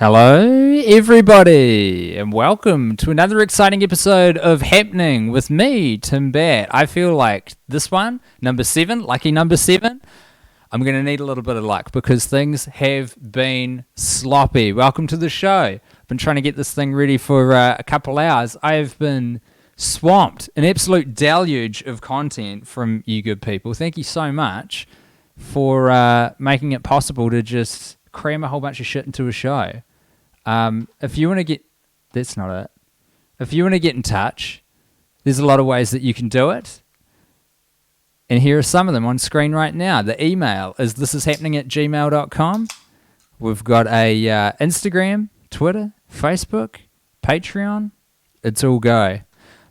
Hello, everybody, and welcome to another exciting episode of Happening with me, Tim Bat. I feel like this one, number 7, lucky number 7, I'm going to need a little bit of luck because things have been sloppy. Welcome to the show. I've been trying to get this thing ready for a couple hours. I have been swamped, an absolute deluge of content from you good people. Thank you so much for making it possible to just cram a whole bunch of shit into a show. If you want to get, that's not it. If you want to get in touch, there's a lot of ways that you can do it. And here are some of them on screen right now. The email is thisishappening@gmail.com. We've got a Instagram, Twitter, Facebook, Patreon. It's all go.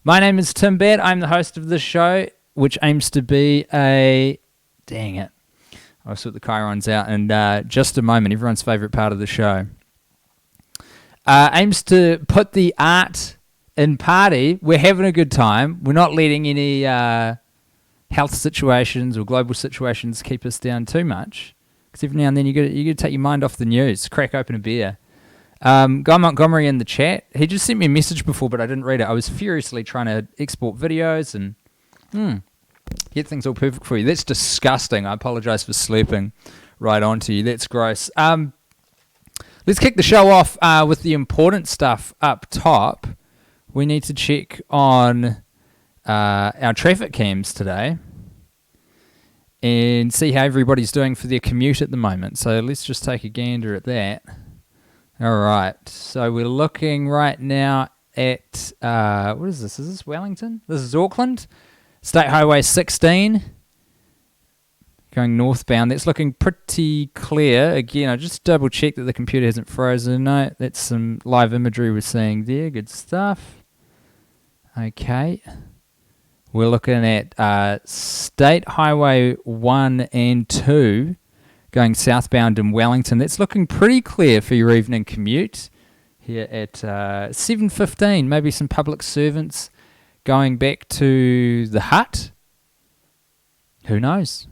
My name is Tim Bat. I'm the host of this show, which aims to be a... Dang it. I'll sort the chirons out in just a moment. Everyone's favourite part of the show. Aims to put the art in party. We're having a good time. We're not letting any health situations or global situations keep us down too much. Because every now and then you got to take your mind off the news. Crack open a beer. Guy Montgomery in the chat. He just sent me a message before, but I didn't read it. I was furiously trying to export videos and get things all perfect for you. That's disgusting. I apologise for slurping right onto you. That's gross. Let's kick the show off with the important stuff up top. We need to check on our traffic cams today and see how everybody's doing for their commute at the moment. So let's just take a gander at that. All right. So we're looking right now at, what is this? Is this Wellington? This is Auckland. State Highway 16. Going northbound, that's looking pretty clear. Again, I just double check that the computer hasn't frozen. No, that's some live imagery we're seeing there. Good stuff. Okay. We're looking at State Highway 1 and 2 going southbound in Wellington. That's looking pretty clear for your evening commute here at 7:15. Maybe some public servants going back to the hut. Who knows?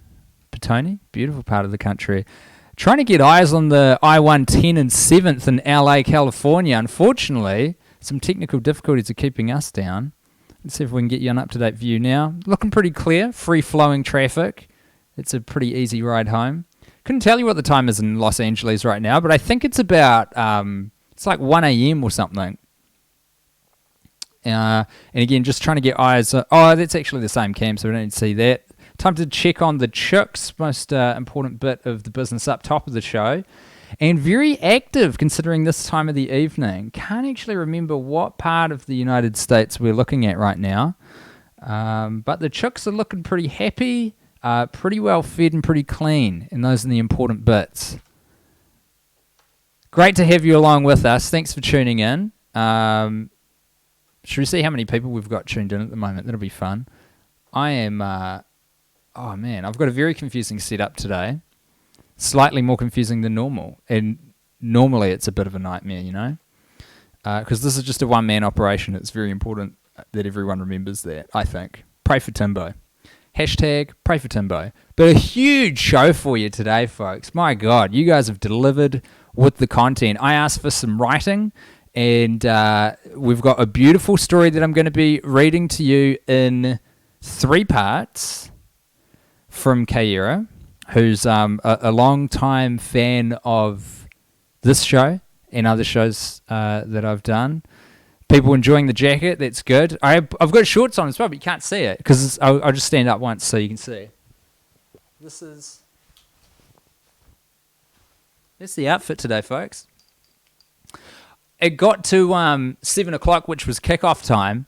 Petone, beautiful part of the country. Trying to get eyes on the I-110 and 7th in LA, California. Unfortunately, some technical difficulties are keeping us down. Let's see if we can get you an up-to-date view now. Looking pretty clear, free-flowing traffic. It's a pretty easy ride home. Couldn't tell you what the time is in Los Angeles right now, but I think it's about, it's like 1 a.m. or something. And again, just trying to get eyes. Oh, that's actually the same cam, so we don't need to see that. Time to check on the chooks, most important bit of the business up top of the show. And very active considering this time of the evening. Can't actually remember what part of the United States we're looking at right now. But the chooks are looking pretty happy, pretty well fed and pretty clean. And those are the important bits. Great to have you along with us. Thanks for tuning in. Should we see how many people we've got tuned in at the moment? That'll be fun. I am... oh man, I've got a very confusing setup today. Slightly more confusing than normal. And normally it's a bit of a nightmare, you know? Because this is just a one-man operation. It's very important that everyone remembers that, I think. Pray for Timbo. Hashtag pray for Timbo. But a huge show for you today, folks. My God, you guys have delivered with the content. I asked for some writing, and we've got a beautiful story that I'm going to be reading to you in 3 parts. From Kaira, who's a long-time fan of this show and other shows that I've done. People enjoying the jacket, that's good. I've got shorts on as well, but you can't see it because I'll just stand up once so you can see. That's the outfit today, folks. It got to 7 o'clock, which was kickoff time.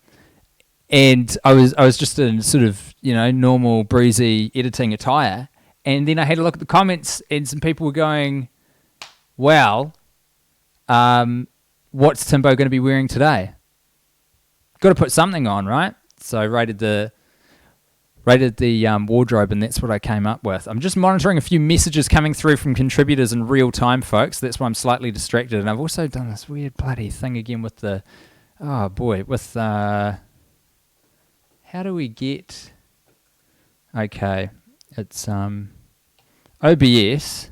And I was just in sort of, normal breezy editing attire. And then I had a look at the comments and some people were going, well, what's Timbo going to be wearing today? Got to put something on, right? So I rated the wardrobe and that's what I came up with. I'm just monitoring a few messages coming through from contributors in real time, folks. That's why I'm slightly distracted. And I've also done this weird bloody thing again with the, how do we get... Okay, it's OBS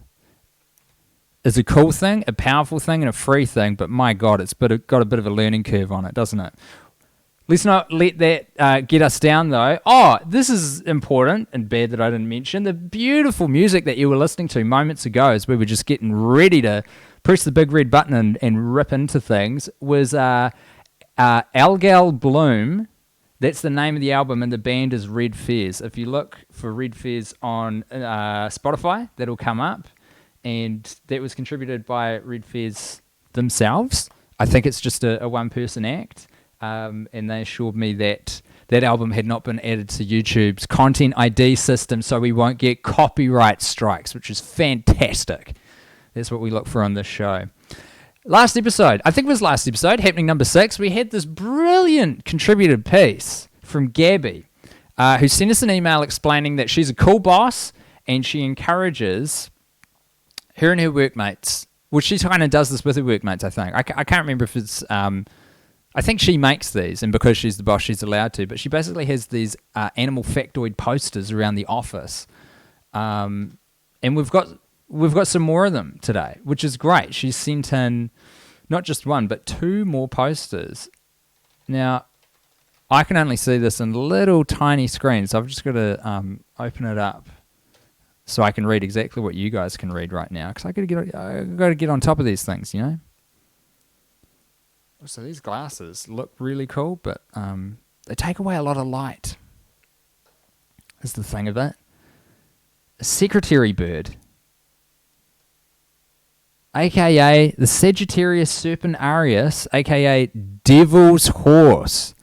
is a cool thing, a powerful thing, and a free thing, but my God, it's got a bit of a learning curve on it, doesn't it? Let's not let that get us down, though. Oh, this is important and bad that I didn't mention. The beautiful music that you were listening to moments ago as we were just getting ready to press the big red button and rip into things was Algal Bloom. That's the name of the album, and the band is Red Fez. If you look for Red Fez on Spotify, that'll come up. And that was contributed by Red Fez themselves. I think it's just a one-person act. And they assured me that that album had not been added to YouTube's Content ID system, so we won't get copyright strikes, which is fantastic. That's what we look for on this show. Last episode, I think it was last episode, happening number 6, we had this brilliant contributed piece from Gabby, who sent us an email explaining that she's a cool boss and she encourages her and her workmates. Well, she kind of does this with her workmates, I think. I can't remember if it's... I think she makes these, and because she's the boss, she's allowed to. But she basically has these animal factoid posters around the office, and we've got some more of them today, which is great. She's sent in not just one, but 2 more posters. Now, I can only see this in little tiny screens, so I've just got to open it up so I can read exactly what you guys can read right now, because I got to get on top of these things, you know. So these glasses look really cool, but they take away a lot of light. That's the thing of it. A secretary bird, a.k.a. the Sagittarius serpentarius, a.k.a. devil's horse.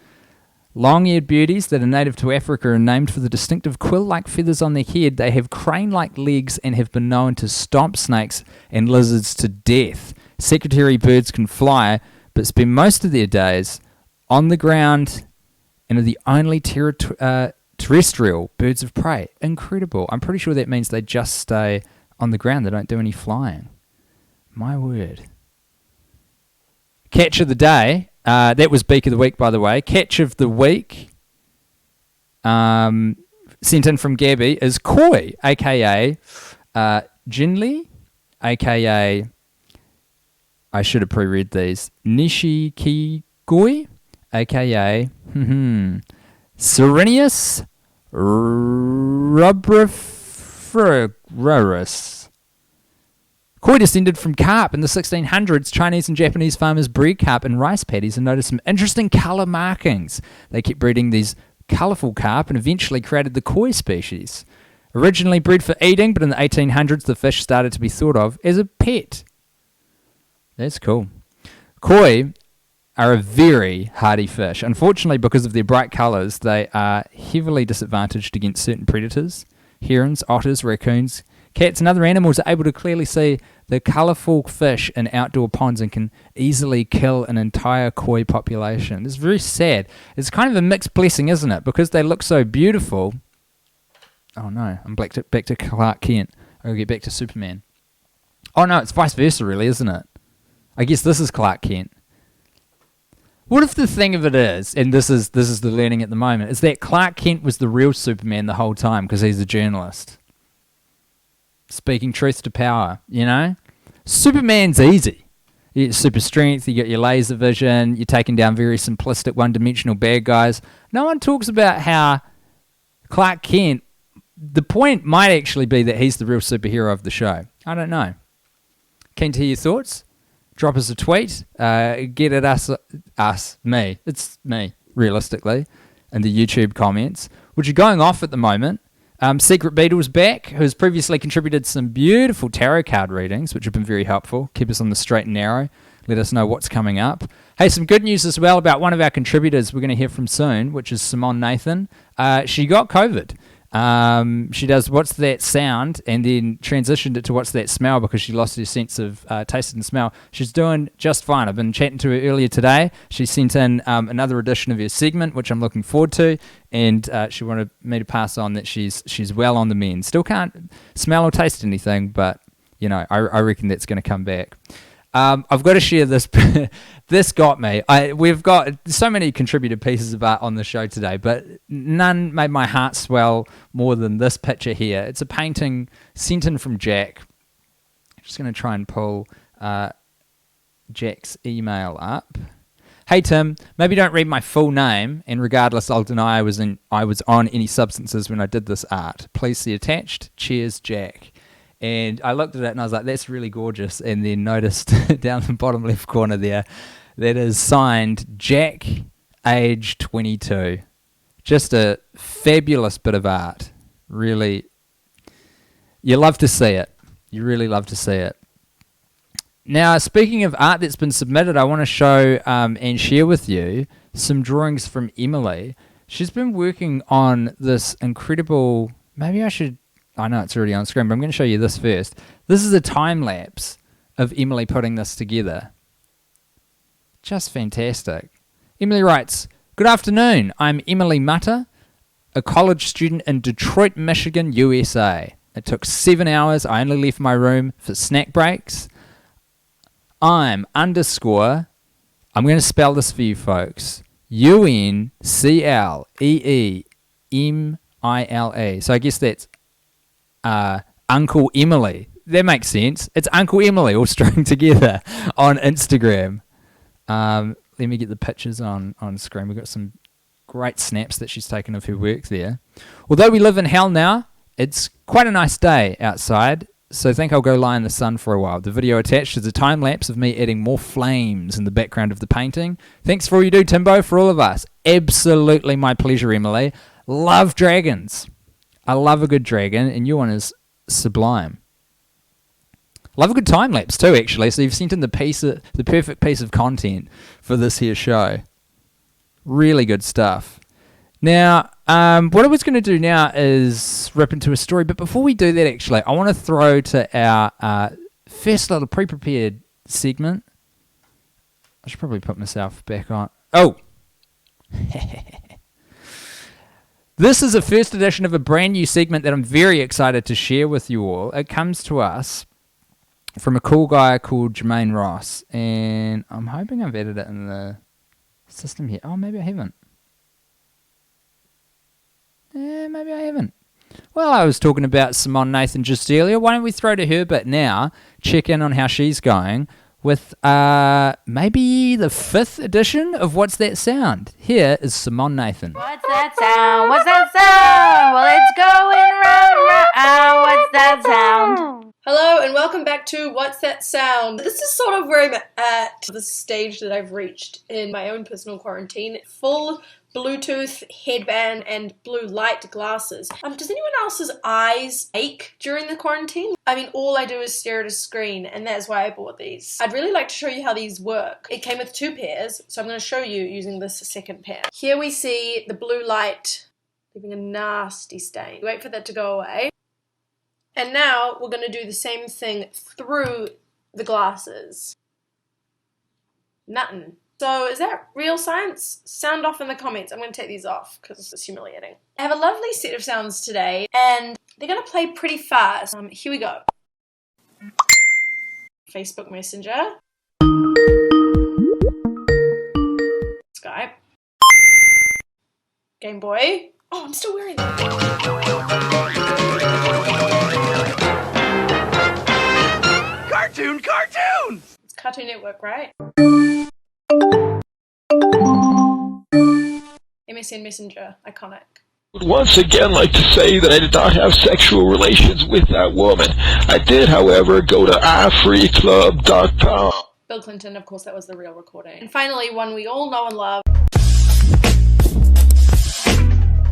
Long-eared beauties that are native to Africa are named for the distinctive quill-like feathers on their head. They have crane-like legs and have been known to stomp snakes and lizards to death. Secretary birds can fly, but spend most of their days on the ground and are the only terrestrial birds of prey. Incredible. I'm pretty sure that means they just stay on the ground. They don't do any flying. My word. Catch of the day. That was Beak of the Week, by the way. Catch of the week, sent in from Gabby, is koi, a.k.a. Jinli, a.k.a. I should have pre-read these. Nishikigoi, a.k.a. Serenius rubriferus. Koi descended from carp in the 1600s. Chinese and Japanese farmers bred carp in rice paddies and noticed some interesting colour markings. They kept breeding these colourful carp and eventually created the koi species. Originally bred for eating, but in the 1800s the fish started to be thought of as a pet. That's cool. Koi are a very hardy fish. Unfortunately, because of their bright colours, they are heavily disadvantaged against certain predators. Herons, otters, raccoons, cats and other animals are able to clearly see the colourful fish in outdoor ponds and can easily kill an entire koi population. It's very sad. It's kind of a mixed blessing, isn't it? Because they look so beautiful. Oh no, I'm back to Clark Kent. I'll get back to Superman. Oh no, it's vice versa really, isn't it? I guess this is Clark Kent. What if the thing of it is, and this is the learning at the moment, is that Clark Kent was the real Superman the whole time because he's a journalist. Speaking truth to power, you know? Superman's easy. You get super strength, you get your laser vision, you're taking down very simplistic one-dimensional bad guys. No one talks about how Clark Kent, the point might actually be that he's the real superhero of the show. I don't know. Keen to hear your thoughts? Drop us a tweet. Get at me. It's me, realistically, in the YouTube comments, which are going off at the moment. Secret Beetle's back, who has previously contributed some beautiful tarot card readings, which have been very helpful. Keep us on the straight and narrow. Let us know what's coming up. Hey, some good news as well about one of our contributors we're going to hear from soon, which is Simone Nathan. She got COVID. She does What's That Sound and then transitioned it to What's That Smell because she lost her sense of taste and smell. She's doing just fine. I've been chatting to her earlier today. She sent in another edition of her segment, which I'm looking forward to, and she wanted me to pass on that she's well on the mend. Still can't smell or taste anything, but you know, I reckon that's going to come back. I've got to share this. This got me. We've got so many contributed pieces of art on the show today, but none made my heart swell more than this picture here. It's a painting sent in from Jack. Just going to try and pull Jack's email up. Hey Tim, maybe don't read my full name, and regardless, I'll deny I was on any substances when I did this art. Please see attached. Cheers, Jack. And I looked at it and I was like, that's really gorgeous. And then noticed down the bottom left corner there, that is signed Jack, age 22. Just a fabulous bit of art. Really, you love to see it. You really love to see it. Now, speaking of art that's been submitted, I want to show and share with you some drawings from Emily. She's been working on this incredible... I know it's already on screen, but I'm going to show you this first. This is a time-lapse of Emily putting this together. Just fantastic. Emily writes, "Good afternoon. I'm Emily Mutter, a college student in Detroit, Michigan, USA. It took 7 hours. I only left my room for snack breaks. I'm going to spell this for you folks, UNCLEEMILE. So I guess that's Uncle Emily. That makes sense. It's Uncle Emily all strung together on Instagram. Let me get the pictures on screen. We've got some great snaps that she's taken of her work there. Although we live in hell now, it's quite a nice day outside, so I think I'll go lie in the sun for a while. The video attached is a time-lapse of me adding more flames in the background of the painting. Thanks for all you do, Timbo, for all of us. Absolutely my pleasure, Emily. Love dragons. I love a good dragon, and your one is sublime. Love a good time-lapse too, actually. So you've sent in the perfect piece of content for this here show. Really good stuff. Now, what I was going to do now is rip into a story, but before we do that, actually, I want to throw to our first little pre-prepared segment. I should probably put myself back on. Oh! This is a first edition of a brand new segment that I'm very excited to share with you all. It comes to us from a cool guy called Jermaine Ross, and I'm hoping I've added it in the system here. Oh, maybe I haven't. Maybe I haven't. Well, I was talking about Simone Nathan just earlier. Why don't we throw to her bit now, check in on how she's going with maybe the 5th edition of What's That Sound? Here is Simone Nathan. What's that sound? What's that sound? Well, it's going round, round. What's that sound? Hello and welcome back to What's That Sound? This is sort of where I'm at, the stage that I've reached in my own personal quarantine. Full Bluetooth headband and blue light glasses. Does anyone else's eyes ache during the quarantine? I mean, all I do is stare at a screen, and that's why I bought these. I'd really like to show you how these work. It came with 2 pairs, so I'm going to show you using this second pair. Here we see the blue light leaving a nasty stain. Wait for that to go away. And now we're going to do the same thing through the glasses. Nothing. So is that real science? Sound off in the comments. I'm going to take these off because it's humiliating. I have a lovely set of sounds today, and they're going to play pretty fast. Here we go. Facebook Messenger. Skype. Game Boy. Oh, I'm still wearing them. Cartoons! It's Cartoon Network, right? MSN Messenger, iconic. Would once again like to say that I did not have sexual relations with that woman. I did, however, go to ifreeclub.com. Bill Clinton, of course, that was the real recording. And finally, one we all know and love.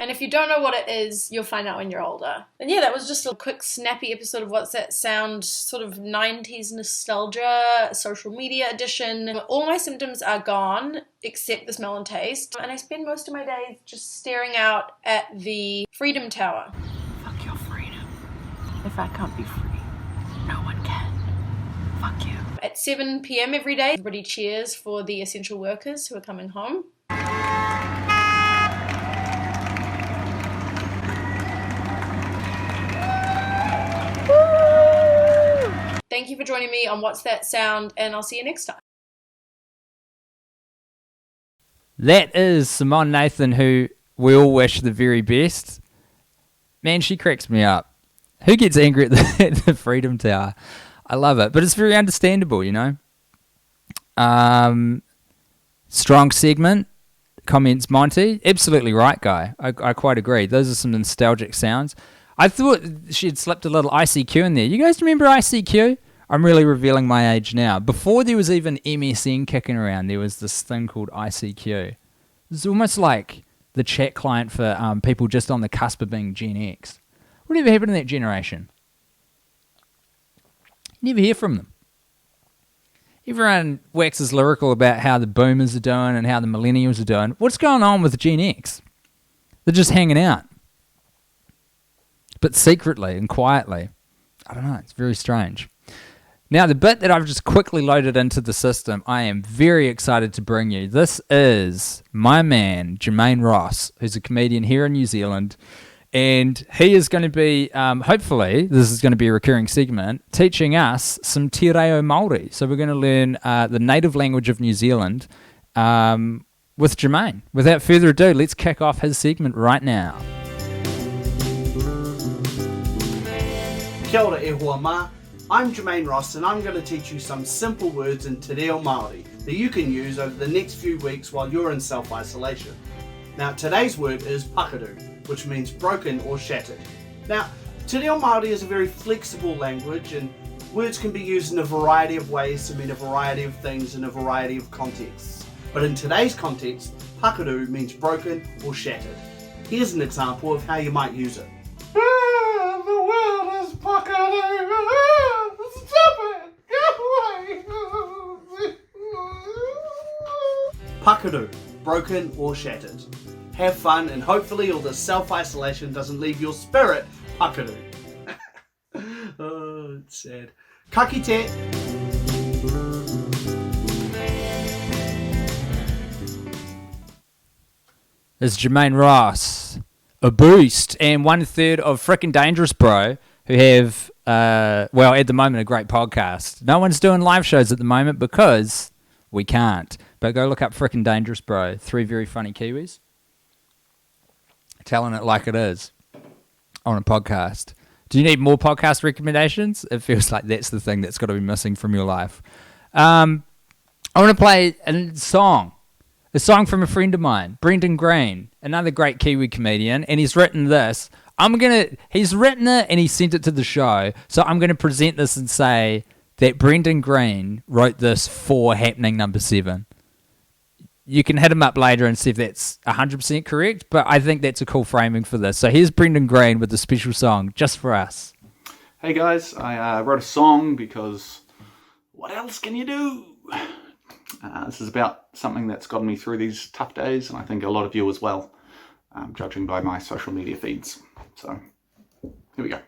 And if you don't know what it is, you'll find out when you're older. And yeah, that was just a quick, snappy episode of What's That Sound, sort of 90s nostalgia, social media edition. All my symptoms are gone, except the smell and taste. And I spend most of my days just staring out at the Freedom Tower. Fuck your freedom. If I can't be free, no one can. Fuck you. At 7 p.m. every day, everybody cheers for the essential workers who are coming home. Thank you for joining me on What's That Sound, and I'll see you next time. That is Simone Nathan, who we all wish the very best. Man, she cracks me up. Who gets angry at the Freedom Tower? I love it. But it's very understandable, you know. Strong segment, comments Monty. Absolutely right, guy. I quite agree. Those are some nostalgic sounds. I thought she had slipped a little ICQ in there. You guys remember ICQ? I'm really revealing my age now. Before there was even MSN kicking around, there was this thing called ICQ. It's almost like the chat client for people just on the cusp of being Gen X. Whatever happened to that generation? Never hear from them. Everyone waxes lyrical about how the boomers are doing and how the millennials are doing. What's going on with Gen X? They're just hanging out. But secretly and quietly. I don't know, it's very strange. Now, the bit that I've just quickly loaded into the system, I am very excited to bring you. This is my man, Jermaine Ross, who's a comedian here in New Zealand. And he is going to be, hopefully, this is going to be a recurring segment, teaching us some te reo Māori. So we're going to learn the native language of New Zealand with Jermaine. Without further ado, let's kick off his segment right now. Kia ora e hoa mā. I'm Jermaine Ross and I'm going to teach you some simple words in te reo Māori that you can use over the next few weeks while you're in self-isolation. Now today's word is pakaru, which means broken or shattered. Now te reo Māori is a very flexible language and words can be used in a variety of ways to mean a variety of things in a variety of contexts. But in today's context, pakaru means broken or shattered. Here's an example of how you might use it. The world is pakaru. Stop it! Go away! Pakaru, broken or shattered. Have fun and hopefully all the self-isolation doesn't leave your spirit pakaru. Oh, it's sad. Ka kite. It's Jermaine Ross, a boost, and 1/3 of Frickin' Dangerous Bro, who have, well, at the moment, a great podcast. No one's doing live shows at the moment because we can't. But go look up Frickin' Dangerous Bro. 3 very funny Kiwis. Telling it like it is on a podcast. Do you need more podcast recommendations? It feels like that's the thing that's got to be missing from your life. I want to play a song from a friend of mine, Brendan Green, another great Kiwi comedian, and he's written this. He's written it and he sent it to the show, so I'm going to present this and say that Brendan Green wrote this for Happening Number 7. You can hit him up later and see if that's 100% correct, but I think that's a cool framing for this. So here's Brendan Green with a special song just for us. Hey guys, I wrote a song because what else can you do? This is about something that's gotten me through these tough days, and I think a lot of you as well, judging by my social media feeds. So, here we go.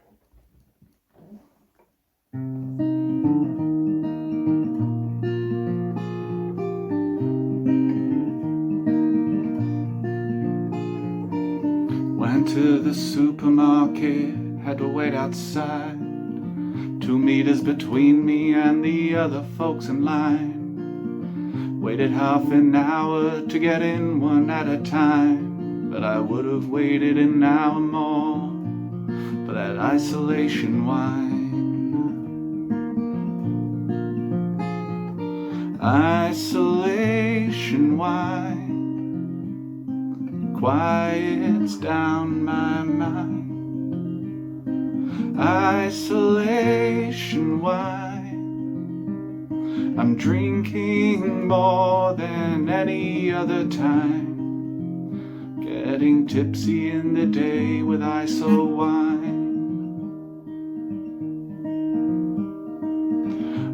Went to the supermarket, had to wait outside. 2 meters between me and the other folks in line. Waited half an hour to get in one at a time, but I would have waited an hour more for that isolation wine. Isolation wine quiets down my mind. Isolation wine, I'm drinking more than any other time. Getting tipsy in the day with ISO wine.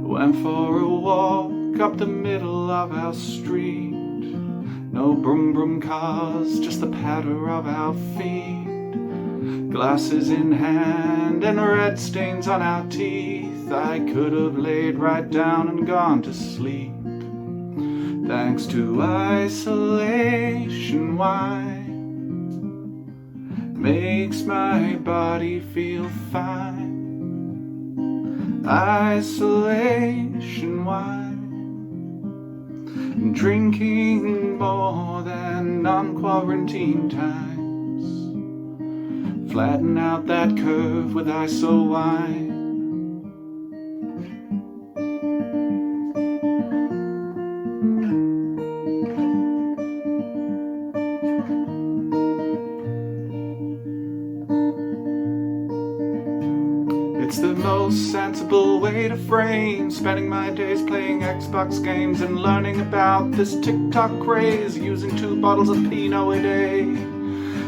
Went for a walk up the middle of our street. No brum brum cars, just the patter of our feet. Glasses in hand and red stains on our teeth. I could have laid right down and gone to sleep. Thanks to isolation wine, makes my body feel fine. Isolation wine, drinking more than non-quarantine times. Flatten out that curve with ISO wine. It's the most sensible way to frame spending my days playing Xbox games and learning about this TikTok craze, using 2 bottles of Pinot a day.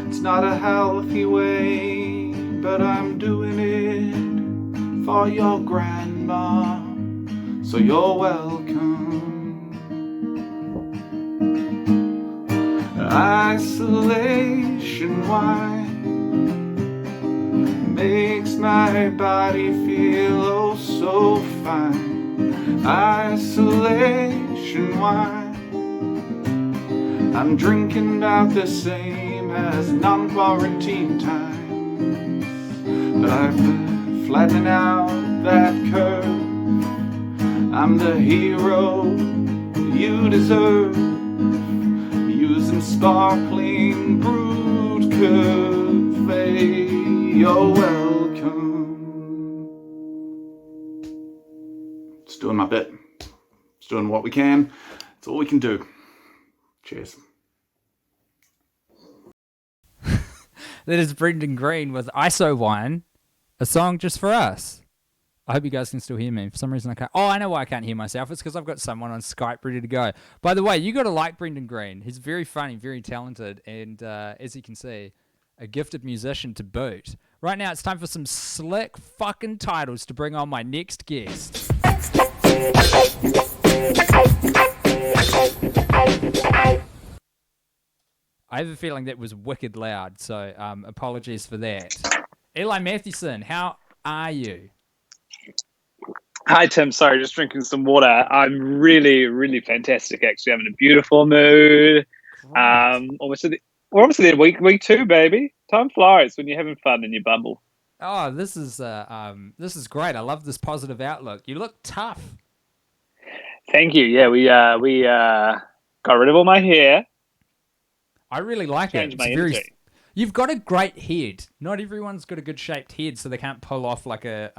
It's not a healthy way, but I'm doing it for your grandma, so you're welcome. Isolation wine makes my body feel oh so fine. Isolation wine, I'm drinking about the same as non-quarantine time, but I've been flattening out that curve. I'm the hero you deserve, using sparkling brewed cafe. You're welcome. Just doing my bit. Just doing what we can. It's all we can do. Cheers. That is Brendan Green with ISO Wine, a song just for us. I hope you guys can still hear me. For some reason I can't. Oh, I know why I can't hear myself. It's because I've got someone on Skype ready to go. By the way, you got to like Brendan Green. He's very funny, very talented, and as you can see, a gifted musician to boot. Right now, it's time for some slick fucking titles to bring on my next guest. I have a feeling that was wicked loud, so apologies for that. Eli Mathewson, how are you? Hi, Tim. Sorry, just drinking some water. I'm really, really fantastic, actually. I'm in a beautiful mood. Great. We're almost at the week 2, baby. Time flies when you're having fun in your bubble. Oh, this is great. I love this positive outlook. You look tough. Thank you. Yeah, we got rid of all my hair. I really like it. Changed It's my very. energy. You've got a great head. Not everyone's got a good shaped head, so they can't pull off like a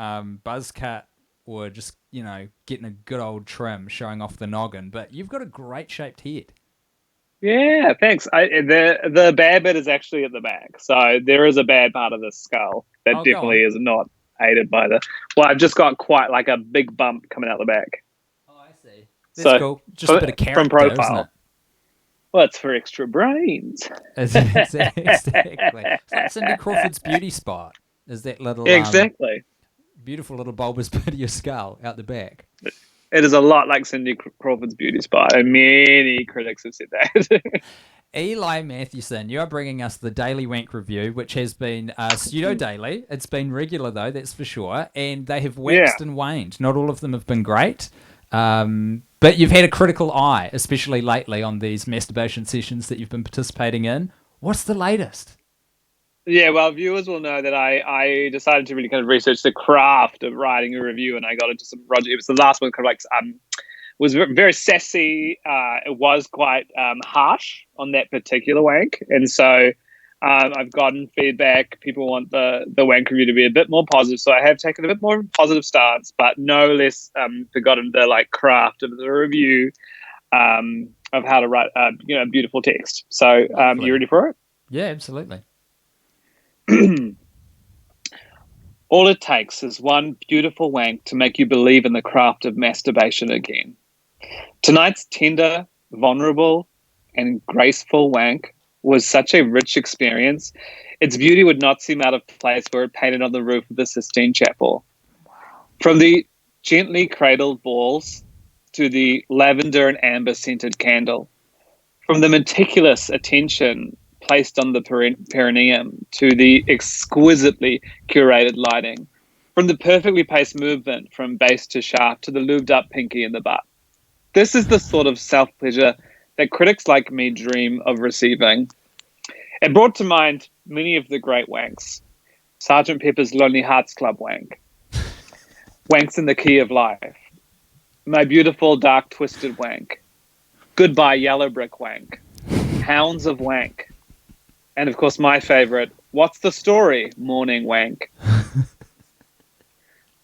buzz cut or just getting a good old trim showing off the noggin. But you've got a great shaped head. Yeah, thanks. The bad bit is actually at the back, so there is a bad part of the skull that Oh, go definitely is not aided by the. Well, I've just got quite like a big bump coming out the back. Oh, I see. That's cool. Just a bit of character, from profile. isn't it? Well, it's for extra brains. Exactly. It's like Cindy Crawford's beauty spot. Is that little Exactly. beautiful little bulbous bit of your skull out the back? It is a lot like Cindy Crawford's beauty spot, and many critics have said that. Eli Mathewson, you are bringing us the Daily Wank Review, which has been pseudo-daily. It's been regular, though, that's for sure. And they have waxed and waned. Not all of them have been great. But you've had a critical eye, especially lately, on these masturbation sessions that you've been participating in. What's the latest? Yeah, well, viewers will know that I decided to really kind of research the craft of writing a review, and I got into some Roger. It was the last one, kind of like was very sassy. It was quite harsh on that particular wank, and so I've gotten feedback. People want the wank review to be a bit more positive, so I have taken a bit more positive stance, but no less forgotten the craft of the review of how to write beautiful text. So you ready for it? Yeah, absolutely. All it takes is one beautiful wank to make you believe in the craft of masturbation again. Tonight's tender, vulnerable, and graceful wank was such a rich experience. Its beauty would not seem out of place were it painted on the roof of the Sistine Chapel. From the gently cradled balls to the lavender and amber scented candle, from the meticulous attention placed on the perineum to the exquisitely curated lighting, from the perfectly paced movement from base to shaft to the lubed up pinky in the butt. This is the sort of self-pleasure that critics like me dream of receiving. It brought to mind many of the great wanks. Sgt. Pepper's Lonely Hearts Club wank. Wanks in the Key of Life. My Beautiful Dark Twisted wank. Goodbye Yellow Brick wank. Hounds of wank. And, of course, my favorite, What's the Story? Morning wank.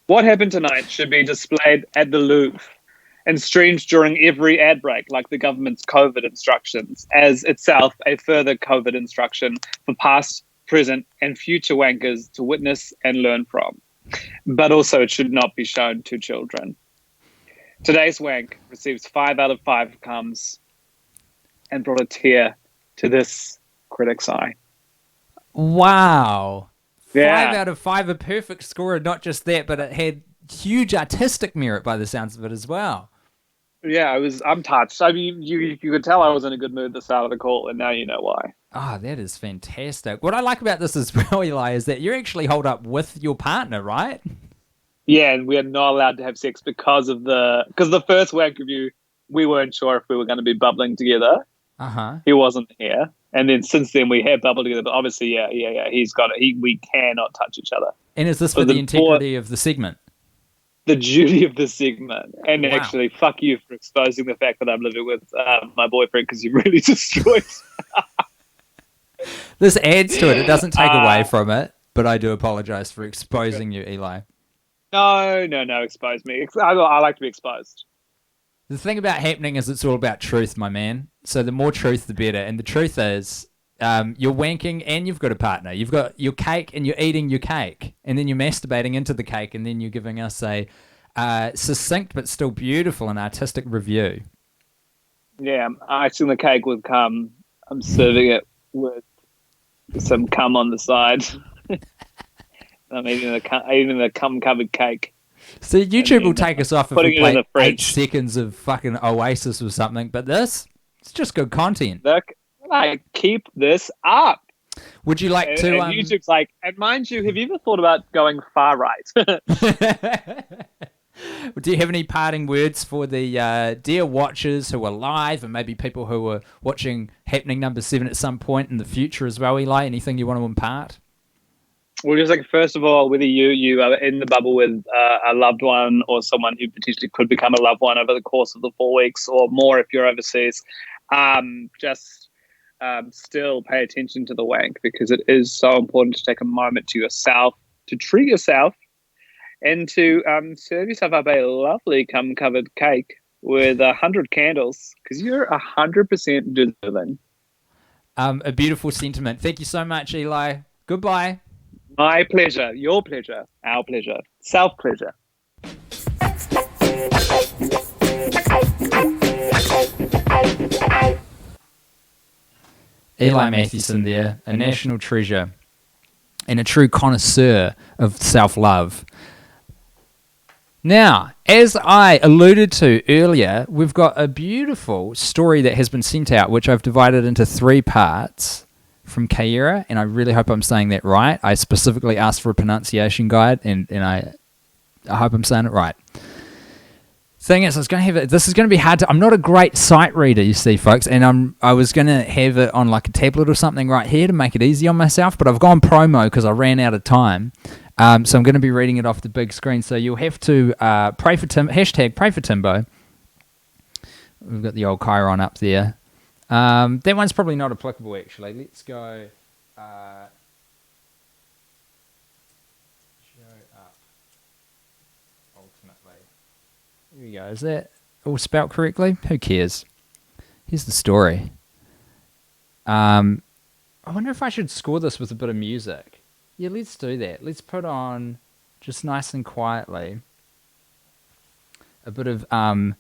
What Happened Tonight should be displayed at the Louvre and streamed during every ad break, like the government's COVID instructions, as itself a further COVID instruction for past, present, and future wankers to witness and learn from. but also it should not be shown to children. Today's wank receives 5 out of 5 comes and brought a tear to this critic's eye. Wow. Yeah. 5 out of 5, a perfect score. And not just that, but it had huge artistic merit by the sounds of it as well. Yeah, I'm touched. I mean, you could tell I was in a good mood at the start of the call, and now you know why. Ah, that is fantastic. What I like about this as well, Eli, is that you actually hold up with your partner, right? Yeah, and we are not allowed to have sex because the first wank review, we weren't sure if we were going to be bubbling together. Uh-huh. He wasn't here. And then since then we have bubbled together, but obviously, yeah, he's got it. We cannot touch each other. And is this for the integrity of the segment? The duty of the segment. And Wow. actually, fuck you for exposing the fact that I'm living with my boyfriend, because you really destroyed. This adds to it. It doesn't take away from it, but I do apologize for exposing you, Eli. No, expose me. I like to be exposed. The thing about happening is it's all about truth, my man. So the more truth, the better. And the truth is, you're wanking and you've got a partner. You've got your cake and you're eating your cake. And then you're masturbating into the cake, and then you're giving us a succinct but still beautiful and artistic review. Yeah, I'm icing the cake with cum. I'm serving it with some cum on the side. I'm eating the cum-covered cake. So YouTube will take us off if we putting it in play the fridge. 8 seconds of fucking Oasis or something. But it's just good content. Look, I keep this up. Would you like to... And YouTube's like, and mind you, have you ever thought about going far right? Do you have any parting words for the dear watchers who are live, and maybe people who are watching Happening Number 7 at some point in the future as well, Eli? Anything you want to impart? Well, just like, first of all, whether you are in the bubble with a loved one or someone who potentially could become a loved one over the course of the 4 weeks or more if you're overseas, still pay attention to the wank, because it is so important to take a moment to yourself, to treat yourself, and to serve yourself up a lovely cum-covered cake with 100 candles, because you're 100% deserving. A beautiful sentiment. Thank you so much, Eli. Goodbye. My pleasure, your pleasure, our pleasure, self-pleasure. Eli Mathewson there, a national treasure and a true connoisseur of self-love. Now, as I alluded to earlier, we've got a beautiful story that has been sent out, which I've divided into 3 parts from Kaira, and I really hope I'm saying that right. I specifically asked for a pronunciation guide, and I hope I'm saying it right. Thing is, this is going to be hard to... I'm not a great sight reader, you see, folks, and I was going to have it on like a tablet or something right here to make it easy on myself, but I've gone promo because I ran out of time. So I'm going to be reading it off the big screen. So you'll have to pray for Tim. Hashtag pray for Timbo. We've got the old Chiron up there. That one's probably not applicable, actually. Let's go. Show up. Ultimately. Here we go. Is that all spelt correctly? Who cares? Here's the story. I wonder if I should score this with a bit of music. Yeah, let's do that. Let's put on, just nice and quietly, a bit of Algal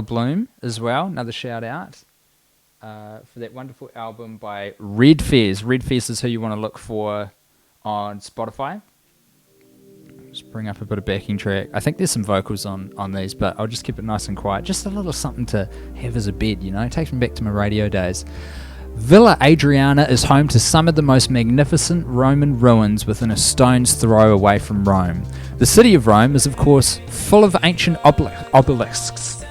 Bloom as well. Another shout out for that wonderful album by Red Fez. Red Fez is who you want to look for on Spotify. Just bring up a bit of backing track. I think there's some vocals on these, but I'll just keep it nice and quiet. Just a little something to have as a bed, you know. It takes me back to my radio days. Villa Adriana is home to some of the most magnificent Roman ruins within a stone's throw away from Rome. The city of Rome is, of course, full of ancient obelisks,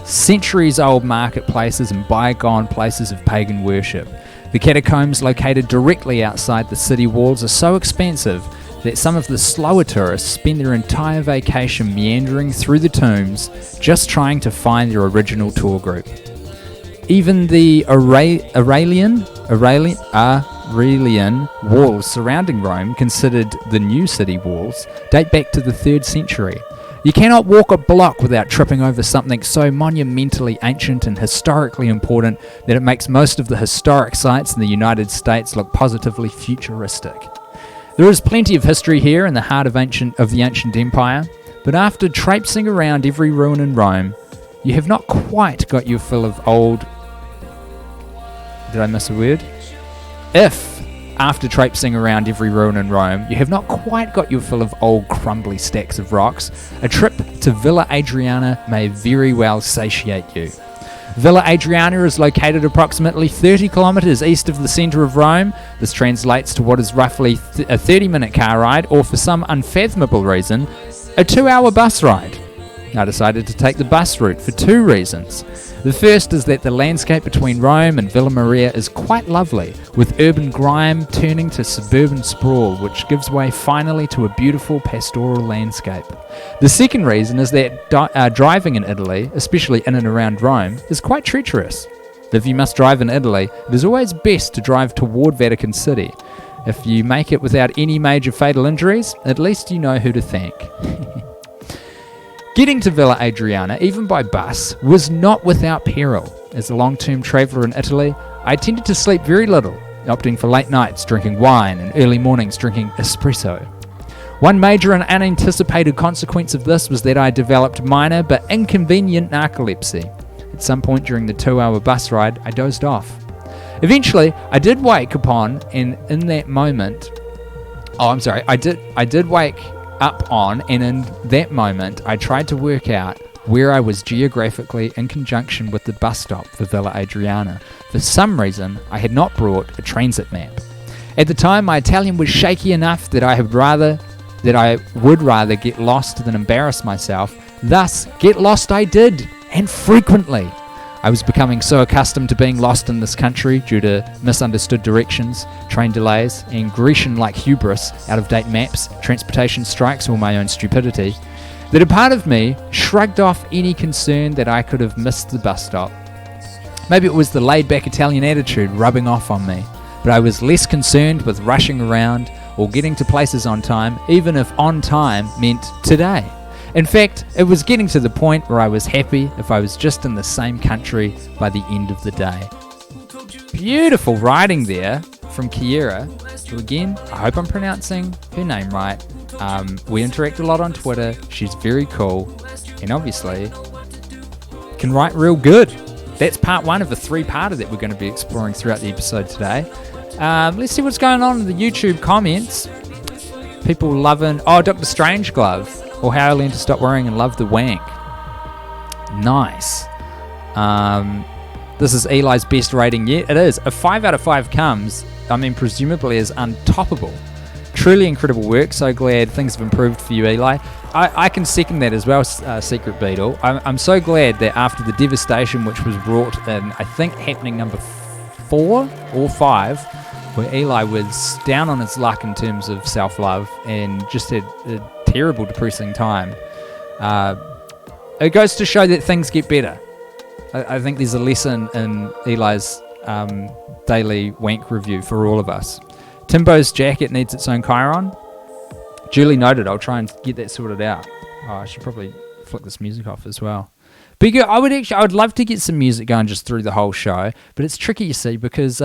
centuries-old marketplaces and bygone places of pagan worship. The catacombs located directly outside the city walls are so expansive that some of the slower tourists spend their entire vacation meandering through the tombs, just trying to find their original tour group. Even the Aurelian walls surrounding Rome, considered the new city walls, date back to the 3rd century. You cannot walk a block without tripping over something so monumentally ancient and historically important that it makes most of the historic sites in the United States look positively futuristic. There is plenty of history here in the heart of the ancient empire, but after traipsing around every ruin in Rome, you have not quite got your fill of old... Did I miss a word? If, after traipsing around every ruin in Rome, you have not quite got your fill of old crumbly stacks of rocks, a trip to Villa Adriana may very well satiate you. Villa Adriana is located approximately 30 kilometres east of the centre of Rome. This translates to what is roughly a 30-minute car ride, or for some unfathomable reason, a 2-hour bus ride. I decided to take the bus route for 2 reasons. The first is that the landscape between Rome and Villa Maria is quite lovely, with urban grime turning to suburban sprawl, which gives way finally to a beautiful pastoral landscape. The second reason is that driving in Italy, especially in and around Rome, is quite treacherous. If you must drive in Italy, it is always best to drive toward Vatican City. If you make it without any major fatal injuries, at least you know who to thank. Getting to Villa Adriana, even by bus, was not without peril. As a long-term traveller in Italy, I tended to sleep very little, opting for late nights drinking wine and early mornings drinking espresso. One major and unanticipated consequence of this was that I developed minor but inconvenient narcolepsy. At some point during the 2-hour bus ride, I dozed off. Eventually, I did wake upon, and in that moment... I did wake up on, and in that moment I tried to work out where I was geographically in conjunction with the bus stop for Villa Adriana. For some reason, I had not brought a transit map. At the time, my Italian was shaky enough that I would rather get lost than embarrass myself. Thus, get lost I did, and frequently. I was becoming so accustomed to being lost in this country due to misunderstood directions, train delays, and Grecian-like hubris, out-of-date maps, transportation strikes, or my own stupidity, that a part of me shrugged off any concern that I could have missed the bus stop. Maybe it was the laid-back Italian attitude rubbing off on me, but I was less concerned with rushing around or getting to places on time, even if on time meant today. In fact, it was getting to the point where I was happy if I was just in the same country by the end of the day. Beautiful writing there from Kiera, who again, I hope I'm pronouncing her name right. We interact a lot on Twitter. She's very cool, and obviously can write real good. That's part 1 of a 3-parter that we're going to be exploring throughout the episode today. Let's see what's going on in the YouTube comments. People loving, Dr. Strangeglove, or how I learned to stop worrying and love the wank. Nice. This is Eli's best rating yet. It is. A 5 out of 5 comes, presumably as untoppable. Truly incredible work. So glad things have improved for you, Eli. I can second that as well, Secret Beetle. I'm so glad that after the devastation which was wrought in, I think, happening number 4 or 5, where Eli was down on his luck in terms of self-love and just had a terrible, depressing time. It goes to show that things get better. I think there's a lesson in Eli's daily wank review for all of us. Timbo's jacket needs its own chyron. Duly noted. I'll try and get that sorted out. I should probably flick this music off as well. But yeah, I would love to get some music going just through the whole show, but it's tricky, you see, because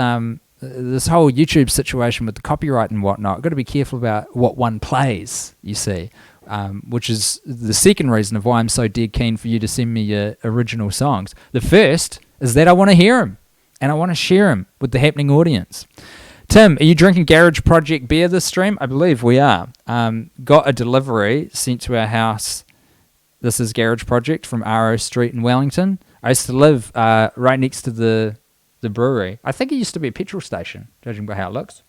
this whole YouTube situation with the copyright and whatnot, I've got to be careful about what one plays, you see, which is the second reason of why I'm so dead keen for you to send me your original songs. The first is that I want to hear them, and I want to share them with the happening audience. Tim, are you drinking Garage Project beer this stream? I believe we are. Got a delivery sent to our house. This is Garage Project from RO Street in Wellington. I used to live right next to the brewery. I think it used to be a petrol station, judging by how it looks.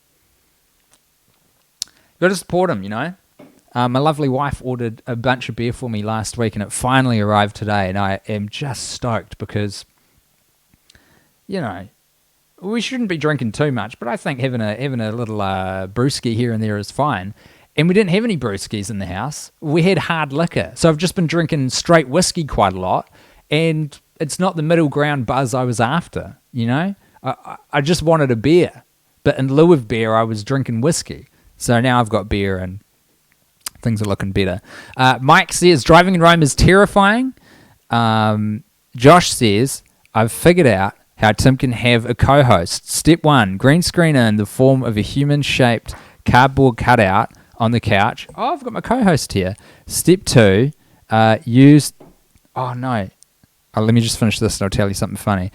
Got to support them, you know. My lovely wife ordered a bunch of beer for me last week, and it finally arrived today, and I am just stoked because, you know, we shouldn't be drinking too much, but I think having a little brewski here and there is fine. And we didn't have any brewskis in the house. We had hard liquor. So I've just been drinking straight whiskey quite a lot, and it's not the middle ground buzz I was after, you know? I just wanted a beer. But in lieu of beer, I was drinking whiskey. So now I've got beer, and things are looking better. Mike says, driving in Rome is terrifying. Josh says, I've figured out how Tim can have a co-host. Step 1, green screen in the form of a human-shaped cardboard cutout on the couch. Oh, I've got my co-host here. Step 2, use... Oh, no. Oh, let me just finish this and I'll tell you something funny.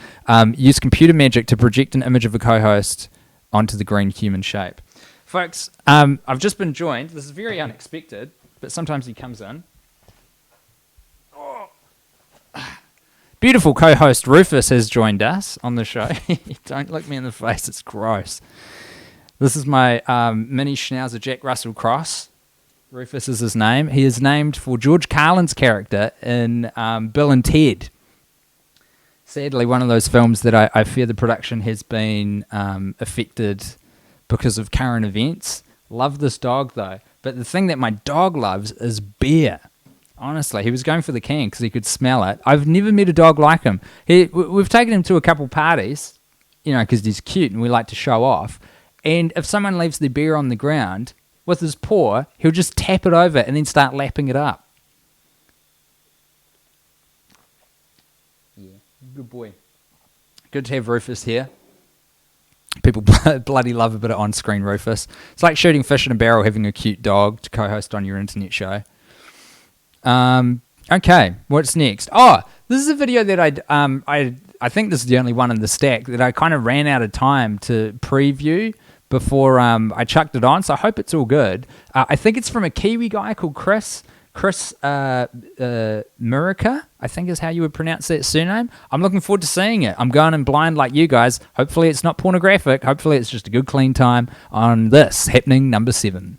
Use computer magic to project an image of a co-host onto the green human shape. Folks, I've just been joined. This is very unexpected, but sometimes he comes in. Oh. Beautiful co-host Rufus has joined us on the show. Don't look me in the face, it's gross. This is my mini schnauzer Jack Russell Cross. Rufus is his name. He is named for George Carlin's character in Bill and Ted. Sadly, one of those films that I fear the production has been affected because of current events. Love this dog, though. But the thing that my dog loves is beer. Honestly, he was going for the can because he could smell it. I've never met a dog like him. We've taken him to a couple parties, because he's cute and we like to show off. And if someone leaves their beer on the ground, with his paw, he'll just tap it over and then start lapping it up. Yeah, good boy. Good to have Rufus here. People bloody love a bit of on-screen Rufus. It's like shooting fish in a barrel, having a cute dog to co-host on your internet show. Okay, what's next? Oh, this is a video that I think this is the only one in the stack that I kind of ran out of time to preview before I chucked it on, so I hope it's all good. I think it's from a Kiwi guy called Chris Maruca, I think is how you would pronounce that surname. I'm looking forward to seeing it. I'm going in blind like you guys. Hopefully it's not pornographic. Hopefully it's just a good clean time on this, happening number 7.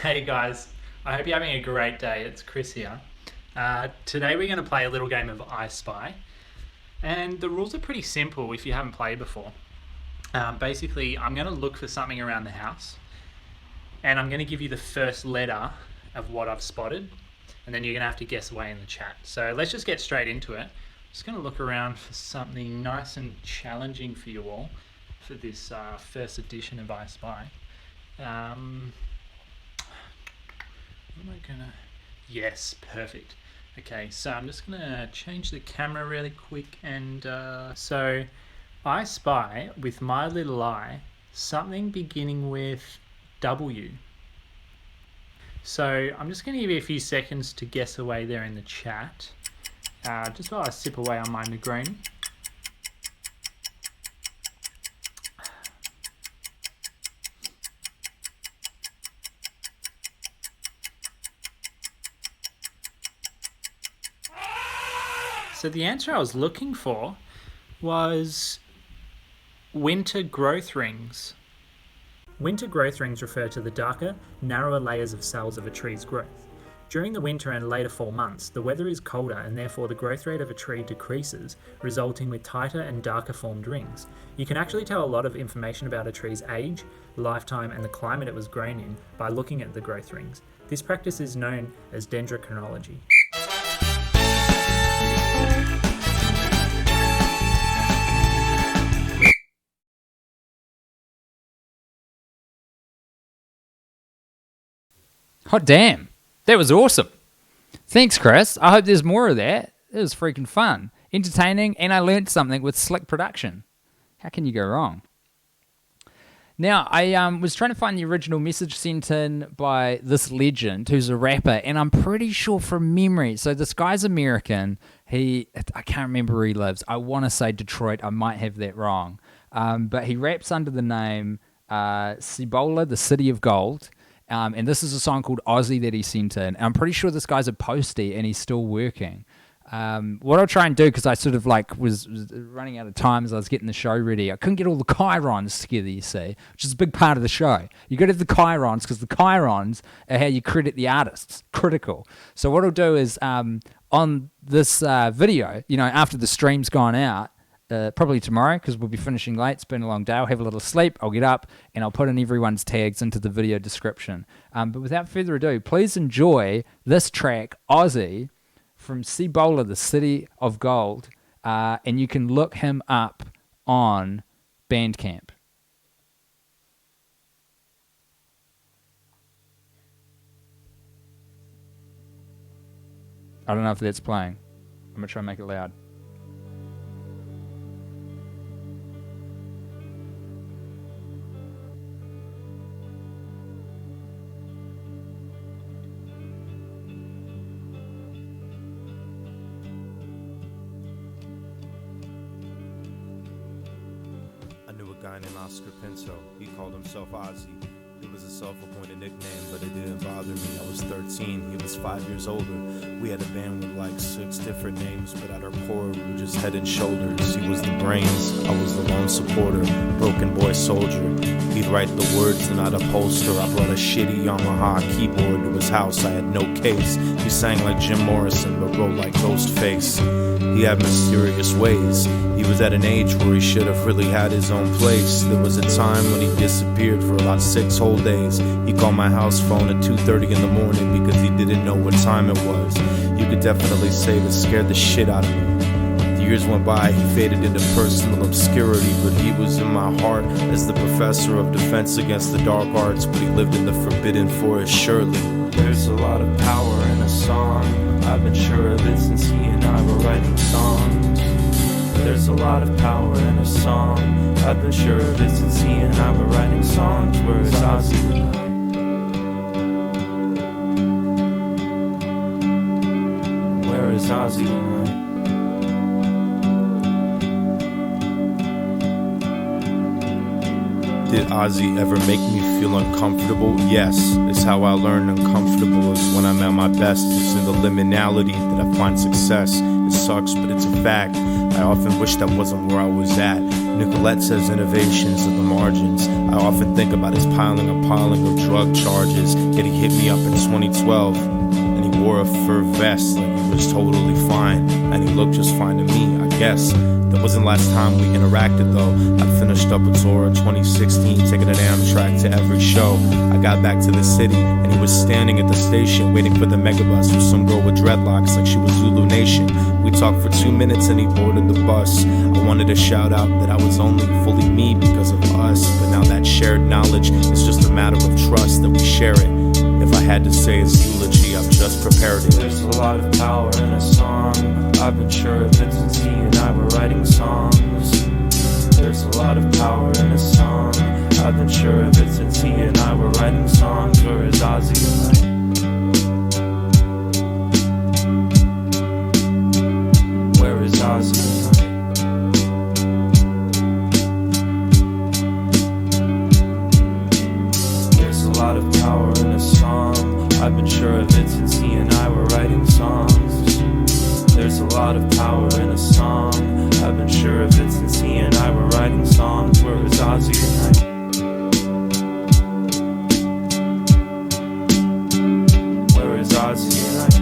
Hey guys, I hope you're having a great day. It's Chris here. Today we're going to play a little game of I Spy, and the rules are pretty simple if you haven't played before. Basically, I'm going to look for something around the house, and I'm going to give you the first letter of what I've spotted, and then you're going to have to guess away in the chat. So let's just get straight into it. Just going to look around for something nice and challenging for you all for this first edition of I Spy. What am I gonna... Yes, perfect. Okay, so I'm just gonna change the camera really quick, and so I spy with my little eye something beginning with W. So I'm just gonna give you a few seconds to guess away there in the chat, just while I sip away on my Negroni. So the answer I was looking for was winter growth rings. Winter growth rings refer to the darker, narrower layers of cells of a tree's growth. During the winter and later fall months, the weather is colder and therefore the growth rate of a tree decreases, resulting with tighter and darker formed rings. You can actually tell a lot of information about a tree's age, lifetime and the climate it was grown in by looking at the growth rings. This practice is known as dendrochronology. Hot damn. That was awesome. Thanks, Chris. I hope there's more of that. It was freaking fun, entertaining, and I learned something with slick production. How can you go wrong? Now, I was trying to find the original message sent in by this legend who's a rapper, and I'm pretty sure from memory. So this guy's American. I can't remember where he lives. I want to say Detroit. I might have that wrong. But he raps under the name Cibola, the City of Gold. And this is a song called Aussie that he sent in. And I'm pretty sure this guy's a postie and he's still working. What I'll try and do, because I sort of was running out of time as I was getting the show ready. I couldn't get all the chirons together, you see, which is a big part of the show. You got to have the chirons, because the chirons are how you credit the artists. Critical. So what I'll do is on this video, after the stream's gone out, probably tomorrow, because we'll be finishing late. It's been a long day. I'll have a little sleep. I'll get up and I'll put in everyone's tags into the video description. But without further ado, please enjoy this track, Aussie, from Cibola, the City of Gold. And you can look him up on Bandcamp. I don't know if that's playing. I'm going to try and make it loud. I knew a guy named Oscar Pinto. He called himself Ozzy. It was a self-appointed nickname, but it didn't bother me. I was 13, he was 5 years older. We had a band with like 6 different names, but at our core, we were just head and shoulders. He was the brains, I was the lone supporter, broken boy soldier. He'd write the words and I'd upholster. I brought a shitty Yamaha keyboard to his house. I had no case. He sang like Jim Morrison, but wrote like Ghostface. He had mysterious ways. He was at an age where he should have really had his own place. There was a time when he disappeared for about 6 whole days. He called my house phone at 2:30 in the morning because he didn't know what time it was. You could definitely say this scared the shit out of me. The years went by, he faded into personal obscurity, but he was in my heart as the professor of defense against the dark arts, but he lived in the forbidden forest surely. There's a lot of power in a song. I've been sure of it since he and I were writing songs. There's a lot of power in a song. I've been sure of it since he and I were writing songs. Where is Ozzy tonight? Where is Ozzy tonight? Did Ozzy ever make me feel uncomfortable? Yes, it's how I learned uncomfortable is when I'm at my best. It's in the liminality that I find success. It sucks, but it's a fact. I often wish that wasn't where I was at. Nicolette says innovations at the margins. I often think about his piling of drug charges. Yet he hit me up in 2012, and he wore a fur vest like he was totally fine. And he looked just fine to me, I guess. That wasn't last time we interacted though. I finished up a tour in 2016, taking an Amtrak to every show. I got back to the city and he was standing at the station waiting for the megabus for some girl with dreadlocks like she was Zulu Nation. We talked for 2 minutes and he boarded the bus. I wanted to shout out that I was only fully me because of us, but now that shared knowledge is just a matter of trust that we share it. If I had to say his eulogy, I've just prepared it. There's a lot of power in a song. I've been sure of it since he and I were writing songs. There's a lot of power in a song. I've been sure of it since he and I were writing songs. Where is Ozzy tonight? Where is Ozzy tonight? There's a lot of power in a song. I've been sure of it since he and I were writing songs. There's a lot of power in a song. I've been sure of it since he and I were writing songs. Where is Ozzy tonight? Where is Ozzy tonight?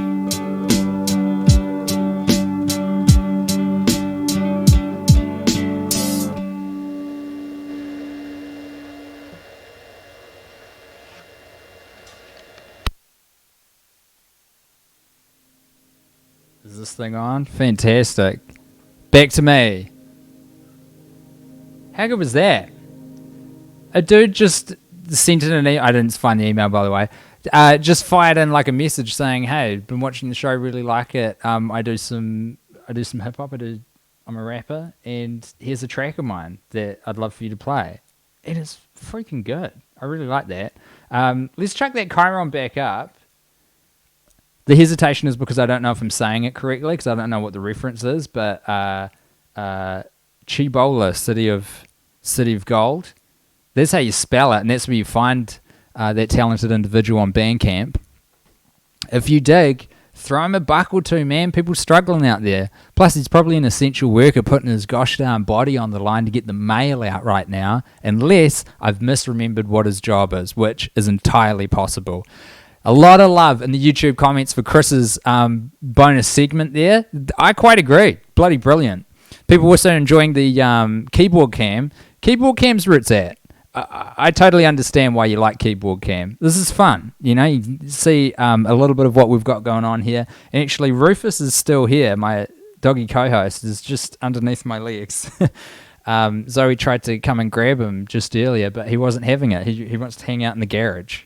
Is this thing on? Fantastic. Back to me. How good was that? A dude just sent in an email. I didn't find the email, by the way. Just fired in like a message saying, "Hey, been watching the show, really like it. I do some hip hop. I'm a rapper, and here's a track of mine that I'd love for you to play." It is freaking good. I really like that. Let's chuck that Chiron back up. The hesitation is because I don't know if I'm saying it correctly, because I don't know what the reference is, but Chibola, City of Gold. That's how you spell it, and that's where you find that talented individual on Bandcamp. If you dig, throw him a buck or two, man. People struggling out there. Plus, he's probably an essential worker putting his gosh darn body on the line to get the mail out right now, unless I've misremembered what his job is, which is entirely possible. A lot of love in the YouTube comments for Chris's bonus segment there. I quite agree. Bloody brilliant. People also enjoying the keyboard cam. Keyboard cam's where it's at. I totally understand why you like keyboard cam. This is fun. You know, you see a little bit of what we've got going on here. And actually, Rufus is still here. My doggy co-host is just underneath my legs. Zoe tried to come and grab him just earlier, but he wasn't having it. He wants to hang out in the garage.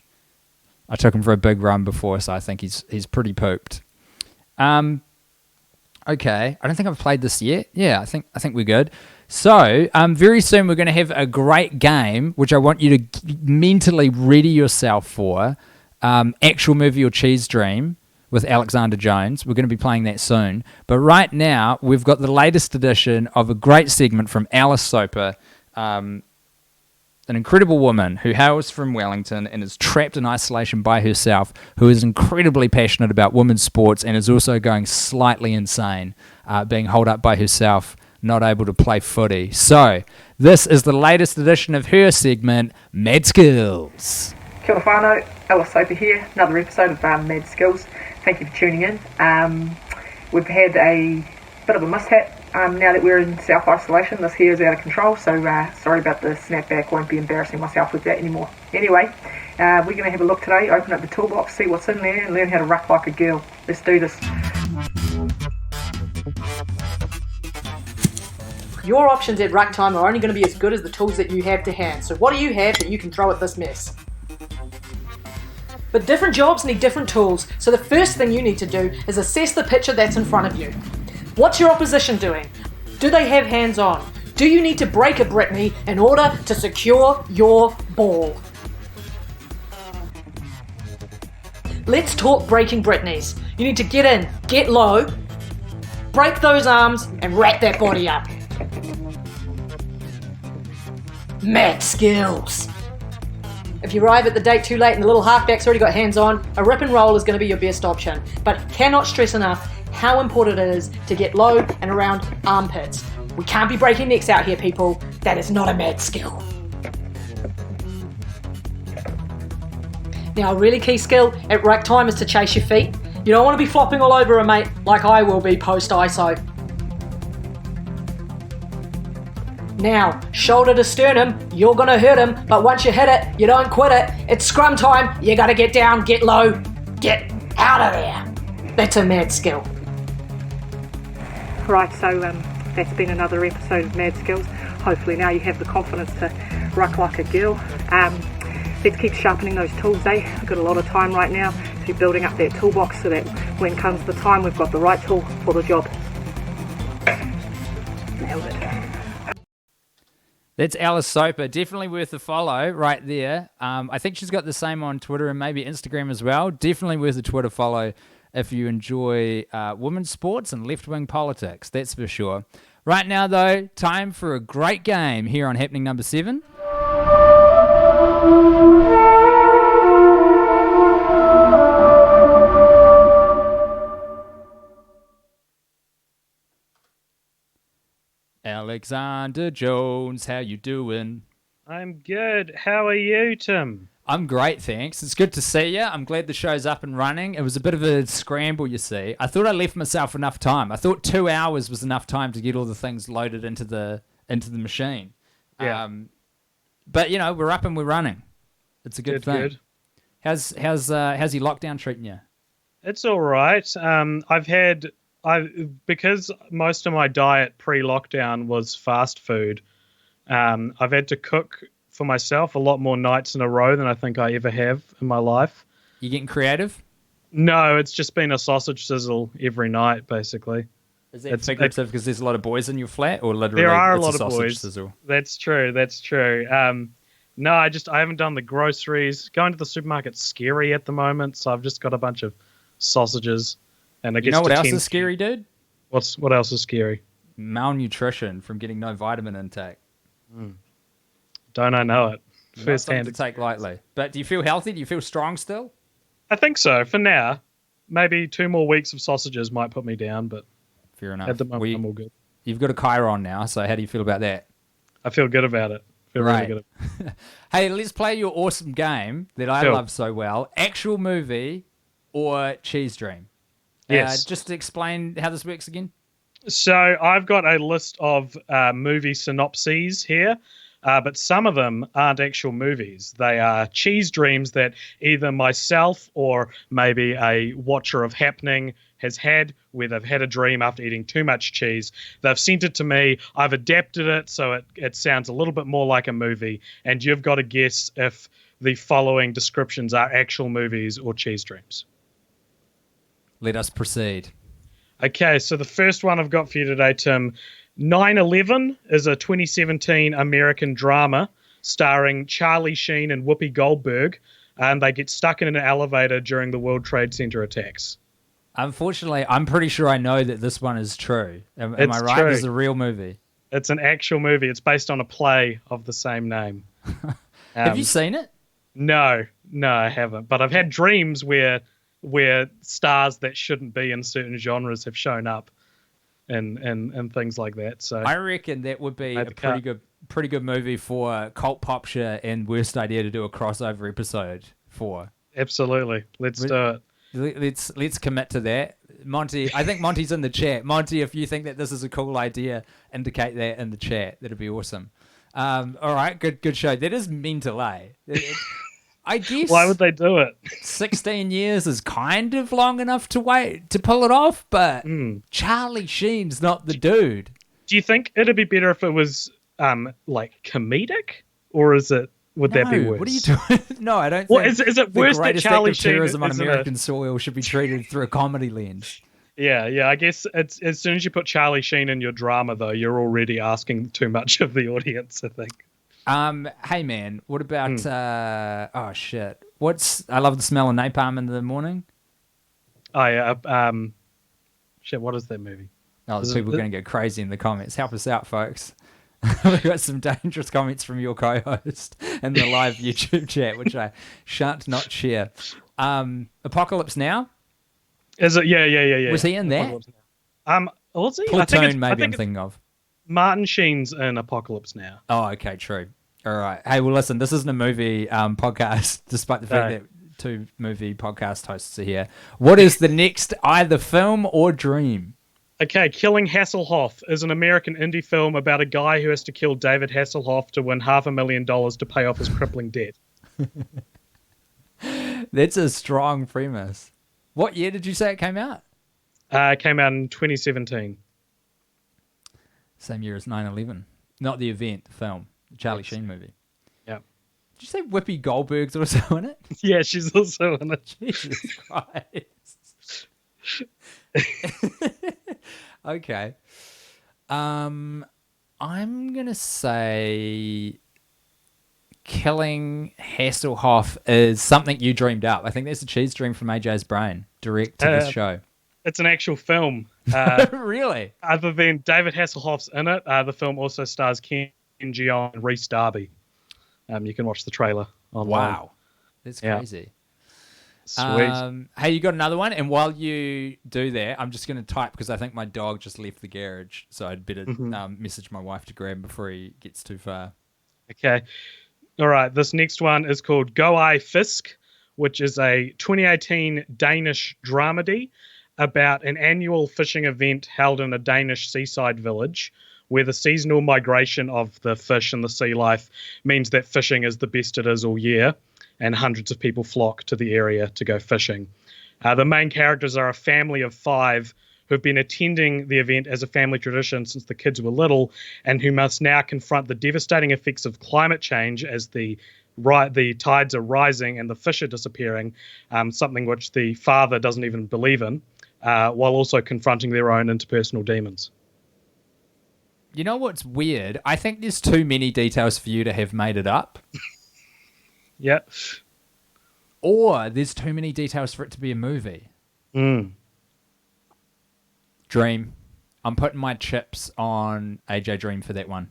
I took him for a big run before, so I think he's pretty pooped. Okay, I don't think I've played this yet. Yeah, I think we're good. So very soon we're going to have a great game, which I want you to mentally ready yourself for. Actual Movie or Cheese Dream with Alexander Jones. We're going to be playing that soon. But right now, we've got the latest edition of a great segment from Aice Soper, an incredible woman who hails from Wellington and is trapped in isolation by herself, who is incredibly passionate about women's sports and is also going slightly insane, being holed up by herself, not able to play footy. So, this is the latest edition of her segment, Mad Skills. Kia ora whānau, Aice Soper here, another episode of Mad Skills. Thank you for tuning in. We've had a bit of a mishap now that we're in self-isolation. This here is out of control, so sorry about the snapback. Won't be embarrassing myself with that anymore. Anyway, we're going to have a look today, open up the toolbox, see what's in there, and learn how to ruck like a girl. Let's do this. Your options at ruck time are only going to be as good as the tools that you have to hand. So what do you have that you can throw at this mess? But different jobs need different tools, so the first thing you need to do is assess the picture that's in front of you. What's your opposition doing? Do they have hands on? Do you need to break a Britney in order to secure your ball? Let's talk breaking Britneys. You need to get in, get low, break those arms, and wrap that body up. Mad skills. If you arrive at the date too late and the little halfback's already got hands on, a rip and roll is going to be your best option. But cannot stress enough how important it is to get low and around armpits. We can't be breaking necks out here, people. That is not a mad skill. Now, a really key skill at ruck time is to chase your feet. You don't want to be flopping all over a mate like I will be post ISO. Now, shoulder to sternum, you're going to hurt him, but once you hit it, you don't quit it. It's scrum time, you got to get down, get low, get out of there. That's a mad skill. Right, so that's been another episode of Mad Skills. Hopefully now you have the confidence to ruck like a girl. Let's keep sharpening those tools, We've got a lot of time right now to be building up that toolbox so that when comes the time, we've got the right tool for the job. Nailed it. That's Aice Soper. Definitely worth a follow right there. I think she's got the same on Twitter and maybe Instagram as well. Definitely worth a Twitter follow if you enjoy women's sports and left-wing politics. That's for sure. Right now, though, time for a great game here on Happening Number 7. Alexander Jones, how you doing? I'm good. How are you, Tim? I'm great, thanks. It's good to see you. I'm glad the show's up and running. It was a bit of a scramble, you see. I thought I left myself enough time. I thought 2 hours was enough time to get all the things loaded into the machine. Yeah. But you know, we're up and we're running. It's a good thing. Good. How's your lockdown treating you? It's all right. Because most of my diet pre-lockdown was fast food. I've had to cook for myself a lot more nights in a row than I think I ever have in my life. You getting creative? No, it's just been a sausage sizzle every night, basically. Is that figurative because there's a lot of boys in your flat, or literally there are a it's lot of boys? Sizzle? That's true. No, I haven't done the groceries. Going to the supermarket's scary at the moment, so I've just got a bunch of sausages. And I guess you know what else is scary, dude? What else is scary? Malnutrition from getting no vitamin intake. Don't I know it? Firsthand to take lightly. But do you feel healthy? Do you feel strong still? I think so. For now, maybe 2 more weeks of sausages might put me down, but fair enough. At the moment, I'm all good. You've got a Chiron now, so how do you feel about that? I feel good about it. Really good. Hey, let's play your awesome game that I love so well. Actual movie or cheese dream? Yes. Just to explain how this works again. So I've got a list of movie synopses here, but some of them aren't actual movies. They are cheese dreams that either myself or maybe a watcher of Happening has had where they've had a dream after eating too much cheese. They've sent it to me. I've adapted it so it sounds a little bit more like a movie, and you've got to guess if the following descriptions are actual movies or cheese dreams. Let us proceed. Okay, so the first one I've got for you today, Tim, 9/11 is a 2017 American drama starring Charlie Sheen and Whoopi Goldberg, and they get stuck in an elevator during the World Trade Center attacks. Unfortunately, I'm pretty sure I know that this one is true. Am I right? True. This is a real movie. It's an actual movie. It's based on a play of the same name. Have you seen it? No, I haven't. But I've had dreams where stars that shouldn't be in certain genres have shown up and things like that. So I reckon that would be a pretty good movie for Cult Popture and Worst Idea to do a crossover episode for. Absolutely. Let's do it. Let's commit to that. Monty, I think Monty's in the chat. Monty, if you think that this is a cool idea, indicate that in the chat. That'd be awesome. All right, good show. That is mental, eh? I guess. Why would they do it? 16 years is kind of long enough to wait to pull it off, but Charlie Sheen's not the dude. Do you think it'd be better if it was like comedic, or would that be worse? What are you doing? No, I don't. Well, think is it worse that Charlie act of terrorism Sheen on American soil should be treated through a comedy lens? Yeah. I guess it's as soon as you put Charlie Sheen in your drama, though, you're already asking too much of the audience, I think. Hey man, what about oh shit. I love the smell of napalm in the morning. Oh yeah, shit, what is that movie? Oh, there's people going to go crazy in the comments. Help us out, folks. We've got some dangerous comments from your co-host in the live YouTube chat, which I shan't not share. Apocalypse Now? Is it? Yeah. Was he in that? Was he? Platoon, maybe I'm thinking of. Martin Sheen's in Apocalypse Now. Oh, okay, true. All right. Hey, well, listen, this isn't a movie podcast, despite the fact that two movie podcast hosts are here. What is the next either film or dream? Okay, Killing Hasselhoff is an American indie film about a guy who has to kill David Hasselhoff to win $500,000 to pay off his crippling debt. That's a strong premise. What year did you say it came out? It came out in 2017. Same year as 9/11. Not the event, the film. The Charlie Sheen movie. Yeah. Did you say Whoopi Goldberg's also in it? Yeah, she's also in it. Jesus Christ. Okay. I'm going to say Killing Hasselhoff is something you dreamed up. I think that's a cheese dream from AJ's brain, direct to this show. It's an actual film. Really? Other than David Hasselhoff's in it, the film also stars Ken Jeong and Rhys Darby. You can watch the trailer online. Wow. That's crazy. Sweet. Hey, you got another one? And while you do that, I'm just going to type because I think my dog just left the garage. So I'd better message my wife to grab him before he gets too far. Okay. All right. This next one is called Go I Fisk, which is a 2018 Danish dramedy about an annual fishing event held in a Danish seaside village where the seasonal migration of the fish and the sea life means that fishing is the best it is all year, and hundreds of people flock to the area to go fishing. The main characters are a family of 5 who've been attending the event as a family tradition since the kids were little and who must now confront the devastating effects of climate change as the tides are rising and the fish are disappearing, something which the father doesn't even believe in, while also confronting their own interpersonal demons. You know what's weird? I think there's too many details for you to have made it up. Yeah. Or there's too many details for it to be a movie. Dream. I'm putting my chips on AJ Dream for that one.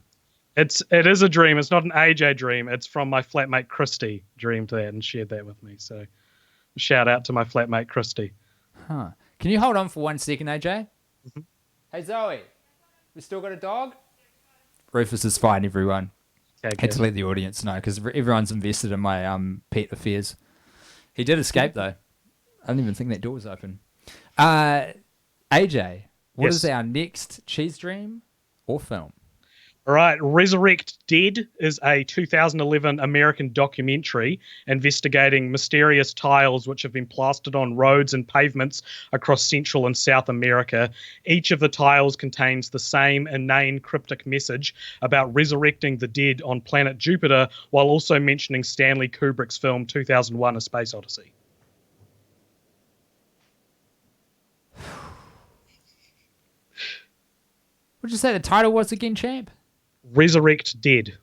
It is a dream. It's not an AJ dream. It's from my flatmate Christy dreamed that and shared that with me. So shout out to my flatmate Christy. Huh. Can you hold on for 1 second, AJ? Mm-hmm. Hey, Zoe. We still got a dog? Rufus is fine, everyone. Okay, had to let the audience know because everyone's invested in my pet affairs. He did escape, though. I didn't even think that door was open. AJ, what is our next cheese dream or film? All right, Resurrect Dead is a 2011 American documentary investigating mysterious tiles which have been plastered on roads and pavements across Central and South America. Each of the tiles contains the same inane cryptic message about resurrecting the dead on planet Jupiter, while also mentioning Stanley Kubrick's film 2001: A Space Odyssey. What did you say the title was again, champ? Resurrect Dead.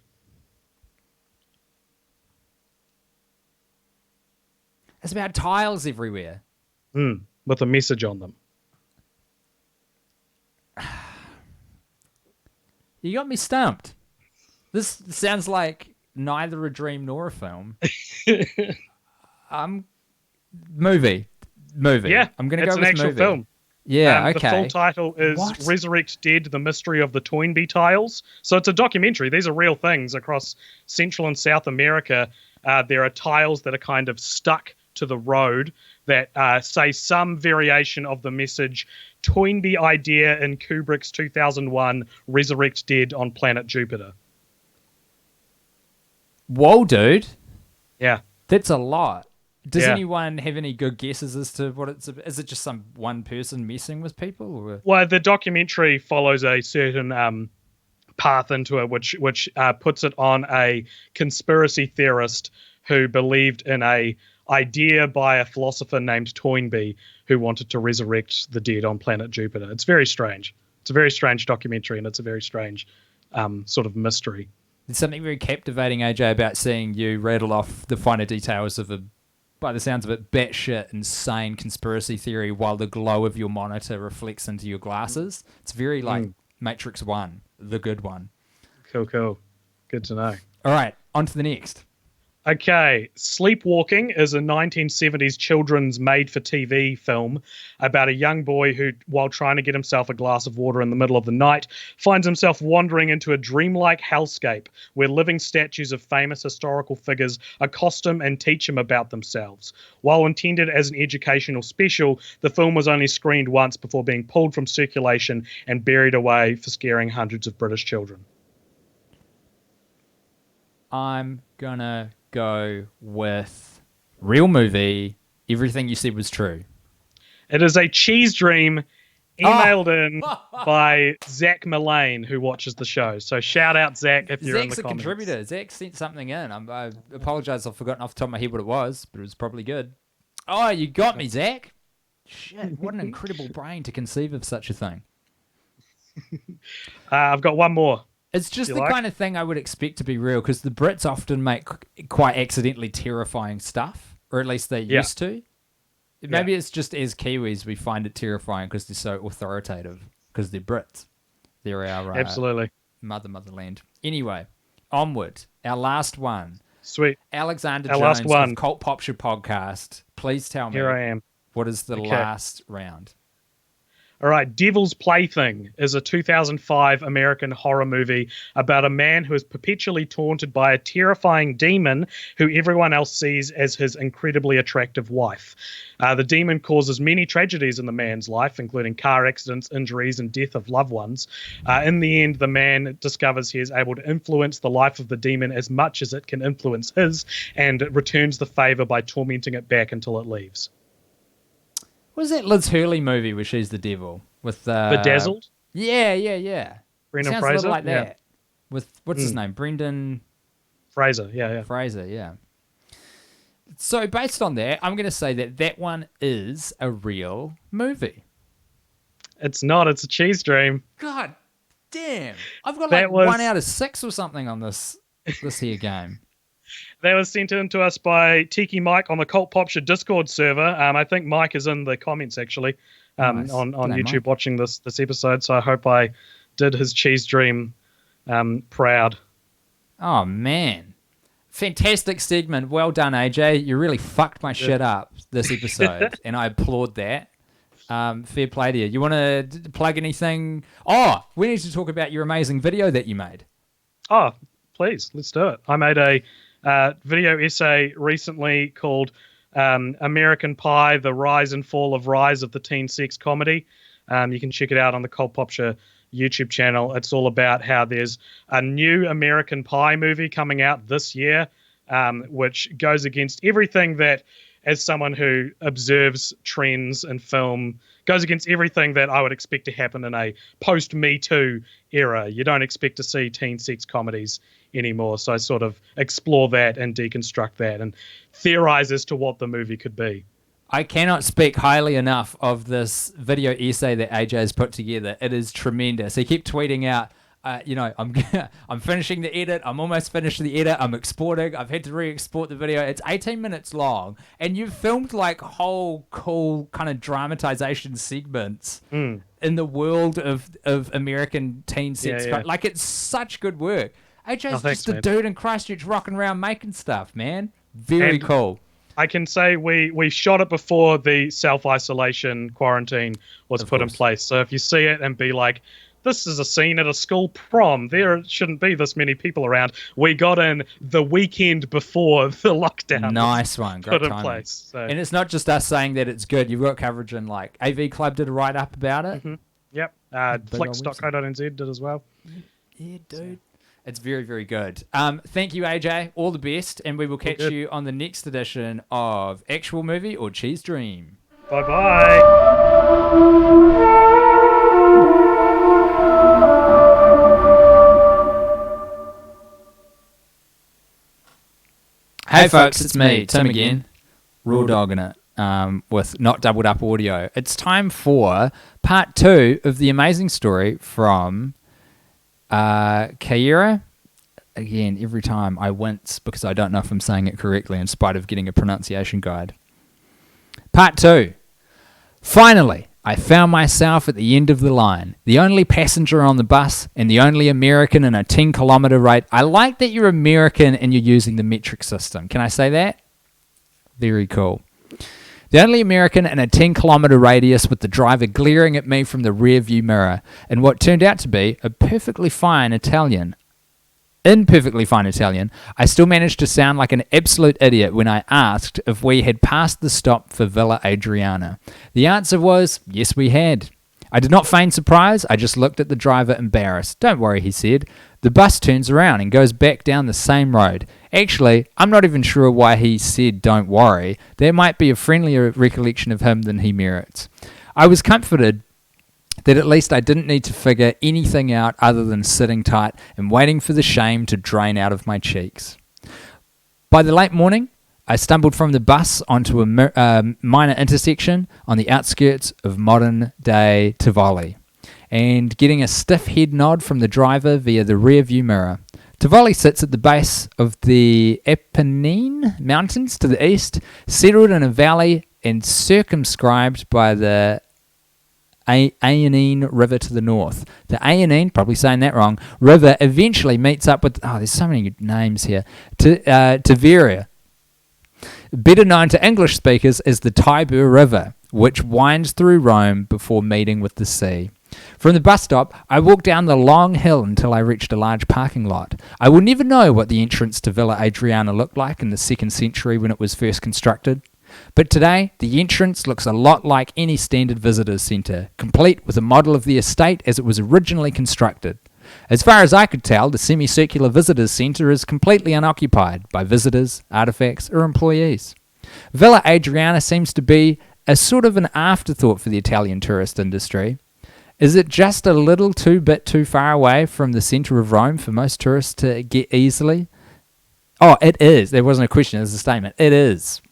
It's about tiles everywhere. With a message on them. You got me stumped. This sounds like neither a dream nor a film. Movie. Yeah, I'm going to it's go an with actual movie. film. Yeah, okay. The full title is What? Resurrect Dead, The Mystery of the Toynbee Tiles. So it's a documentary. These are real things across Central and South America. There are tiles that are kind of stuck to the road that say some variation of the message Toynbee idea in Kubrick's 2001 Resurrect Dead on planet Jupiter. Whoa, dude. Yeah. That's a lot. Does Yeah. anyone have any good guesses as to what it's about? Is it just some one person messing with people? Or? Well, the documentary follows a certain path into it, which puts it on a conspiracy theorist who believed in a idea by a philosopher named Toynbee who wanted to resurrect the dead on planet Jupiter. It's very strange. It's a very strange documentary, and it's a very strange sort of mystery. There's something very captivating, AJ, about seeing you rattle off the finer details of a, by the sounds of it, batshit insane conspiracy theory while the glow of your monitor reflects into your glasses. It's very like Matrix 1, the good one. Cool. Good to know. All right, on to the next. Okay, Sleepwalking is a 1970s children's made-for-TV film about a young boy who, while trying to get himself a glass of water in the middle of the night, finds himself wandering into a dreamlike hellscape where living statues of famous historical figures accost him and teach him about themselves. While intended as an educational special, the film was only screened once before being pulled from circulation and buried away for scaring hundreds of British children. I'm gonna go with real movie. Everything you said was true. It is a cheese dream emailed in by Zach Mullane, who watches the show. So shout out, Zach, if you're in the Zach's a comments. contributor. Zach sent something in. I apologize. I've forgotten off the top of my head what it was, but it was probably good. Oh, you got me, Zach. Shit, what an incredible brain to conceive of such a thing. I've got one more. It's just the kind of thing I would expect to be real, because the Brits often make quite accidentally terrifying stuff, or at least they used to. Maybe it's just as Kiwis we find it terrifying because they're so authoritative, because they're Brits. They're our Absolutely motherland. Anyway, onward. Our last one. Sweet. Alexander Our Jones last one. of Cult Popture Podcast. Please tell me. Here I am. What is the last round? All right, Devil's Plaything is a 2005 American horror movie about a man who is perpetually taunted by a terrifying demon who everyone else sees as his incredibly attractive wife. The demon causes many tragedies in the man's life, including car accidents, injuries, and death of loved ones. In the end, the man discovers he is able to influence the life of the demon as much as it can influence his, and returns the favor by tormenting it back until it leaves. What was that Liz Hurley movie where she's the devil? With Bedazzled? Yeah. Brendan Sounds Fraser? a little like that. Yeah. With, what's his name? Brendan... Fraser, yeah. Fraser, yeah. So based on that, I'm going to say that that one is a real movie. It's not. It's a cheese dream. God damn. I've got That like was- 1 out of 6 or something on this here game. That was sent in to us by Tiki Mike on the Cult Popture Discord server. I think Mike is in the comments, actually, Nice. on G'day, YouTube Mike. watching this episode. So I hope I did his cheese dream proud. Oh, man. Fantastic segment. Well done, AJ. You really fucked my shit up this episode, and I applaud that. Fair play to you. You want to plug anything? Oh, we need to talk about your amazing video that you made. Oh, please, let's do it. I made a video essay recently called American Pie, The Rise and Fall of Rise of the Teen Sex Comedy. You can check it out on the Cult Popture YouTube channel. It's all about how there's a new American Pie movie coming out this year, which goes against everything that, as someone who observes trends in film, goes against everything that I would expect to happen in a post-Me Too era. You don't expect to see teen sex comedies anymore. So I sort of explore that and deconstruct that and theorize as to what the movie could be. I cannot speak highly enough of this video essay that AJ has put together. It is tremendous. He kept tweeting out, I'm finishing the edit. I'm almost finished the edit. I'm exporting. I've had to re-export the video. It's 18 minutes long, and you've filmed like whole cool kind of dramatization segments in the world of American teen sex. Yeah. Like, it's such good work. AJ's thanks, just a man. dude in Christchurch rocking around making stuff, man. Very And cool. I can say we shot it before the self-isolation quarantine was put in place. So if you see it and be like, this is a scene at a school prom, there shouldn't be this many people around. We got in the weekend before the lockdown. Nice one. Great Put in timing. place. So. And it's not just us saying that it's good. You've got coverage in, like, AV Club did a write-up about it. Yep. Big old Flicks.co.nz did as well. Yeah, dude. It's very, very good. Thank you, AJ. All the best, and we will catch you on the next edition of Actual Movie or Cheese Dream. Bye-bye. Hey folks, it's me, Tim again, raw dogging it with not doubled up audio. It's time for part 2 of the amazing story from Kaira. Again, every time I wince because I don't know if I'm saying it correctly in spite of getting a pronunciation guide. Part 2. Finally, I found myself at the end of the line, the only passenger on the bus and the only American in a 10-kilometer rate. I like that you're American and you're using the metric system. Can I say that? Very cool. The only American in a 10-kilometer radius with the driver glaring at me from the rear view mirror and what turned out to be a perfectly fine Italian. In perfectly fine Italian, I still managed to sound like an absolute idiot when I asked if we had passed the stop for Villa Adriana. The answer was, yes, we had. I did not feign surprise, I just looked at the driver embarrassed. Don't worry, he said. The bus turns around and goes back down the same road. Actually, I'm not even sure why he said don't worry. There might be a friendlier recollection of him than he merits. I was comforted that at least I didn't need to figure anything out other than sitting tight and waiting for the shame to drain out of my cheeks. By the late morning, I stumbled from the bus onto a minor intersection on the outskirts of modern-day Tivoli, and getting a stiff head nod from the driver via the rear-view mirror. Tivoli sits at the base of the Apennine Mountains to the east, settled in a valley and circumscribed by the Aice River to the north. The Aice, probably saying that wrong, river eventually meets up with, there's so many names here, Tiberia, better known to English speakers as the Tiber River, which winds through Rome before meeting with the sea. From the bus stop, I walked down the long hill until I reached a large parking lot. I will never know what the entrance to Villa Adriana looked like in the 2nd century when it was first constructed. But today, the entrance looks a lot like any standard visitors centre, complete with a model of the estate as it was originally constructed. As far as I could tell, the semicircular visitors centre is completely unoccupied by visitors, artefacts, or employees. Villa Adriana seems to be a sort of an afterthought for the Italian tourist industry. Is it just a little bit too far away from the centre of Rome for most tourists to get easily? Oh, it is. There wasn't a question, it was a statement. It is.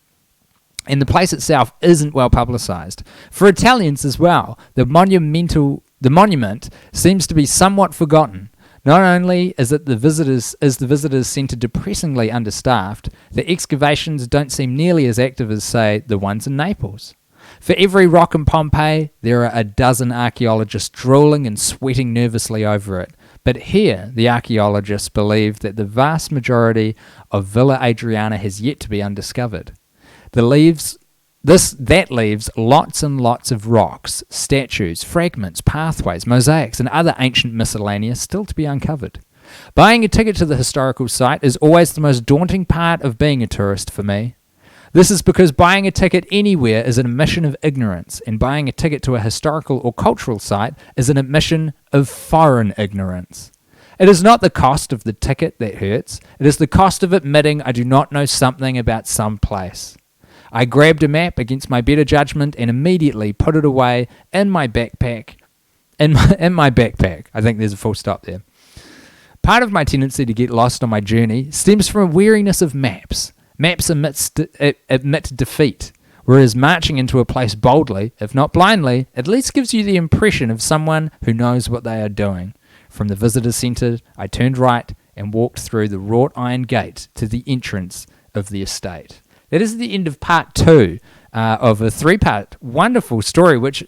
And the place itself isn't well publicised. For Italians as well, the monument seems to be somewhat forgotten. Not only is the visitors centre depressingly understaffed, the excavations don't seem nearly as active as, say, the ones in Naples. For every rock in Pompeii, there are a dozen archaeologists drooling and sweating nervously over it. But here, the archaeologists believe that the vast majority of Villa Adriana has yet to be undiscovered. That leaves lots and lots of rocks, statues, fragments, pathways, mosaics, and other ancient miscellaneous still to be uncovered. Buying a ticket to the historical site is always the most daunting part of being a tourist for me. This is because buying a ticket anywhere is an admission of ignorance, and buying a ticket to a historical or cultural site is an admission of foreign ignorance. It is not the cost of the ticket that hurts. It is the cost of admitting I do not know something about some place. I grabbed a map against my better judgment and immediately put it away in my backpack. In my backpack. I think there's a full stop there. Part of my tendency to get lost on my journey stems from a weariness of maps. Maps admit defeat, whereas marching into a place boldly, if not blindly, at least gives you the impression of someone who knows what they are doing. From the visitor centre, I turned right and walked through the wrought iron gate to the entrance of the estate. That is the end of part 2 of a 3-part wonderful story, which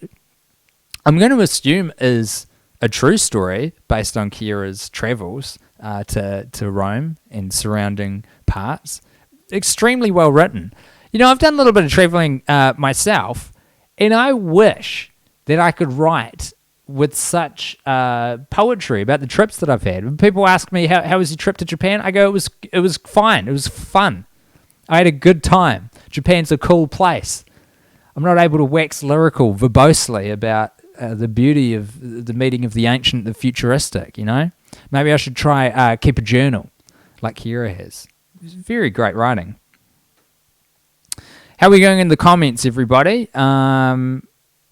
I'm going to assume is a true story based on Kiera's travels to Rome and surrounding parts. Extremely well written. You know, I've done a little bit of traveling myself, and I wish that I could write with such poetry about the trips that I've had. When people ask me, how was your trip to Japan? I go, it was fine. It was fun. I had a good time. Japan's a cool place. I'm not able to wax lyrical verbosely about the beauty of the meeting of the ancient, the futuristic, you know? Maybe I should try keep a journal like Kiera has. It's very great writing. How are we going in the comments, everybody?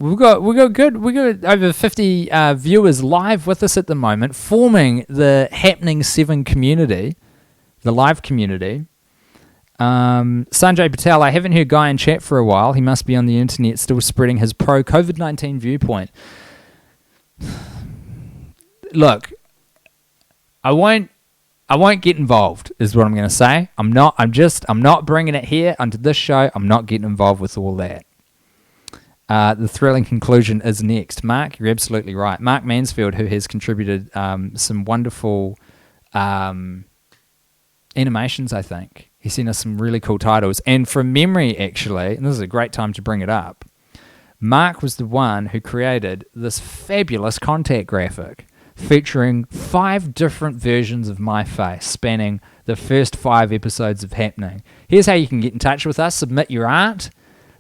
We've got over 50 viewers live with us at the moment, forming the Happening 7 community, the live community. Sanjay Patel, I haven't heard Guy in chat for a while. He must be on the internet still spreading his pro-COVID-19 viewpoint. Look, I won't get involved, is what I'm going to say. I'm not bringing it here onto this show. I'm not getting involved with all that. The thrilling conclusion is next. Mark, you're absolutely right. Mark Mansfield, who has contributed some wonderful animations, I think. He sent us some really cool titles. And from memory, actually, and this is a great time to bring it up, Mark was the one who created this fabulous contact graphic featuring 5 different versions of my face spanning the first 5 episodes of Happening. Here's how you can get in touch with us. Submit your art.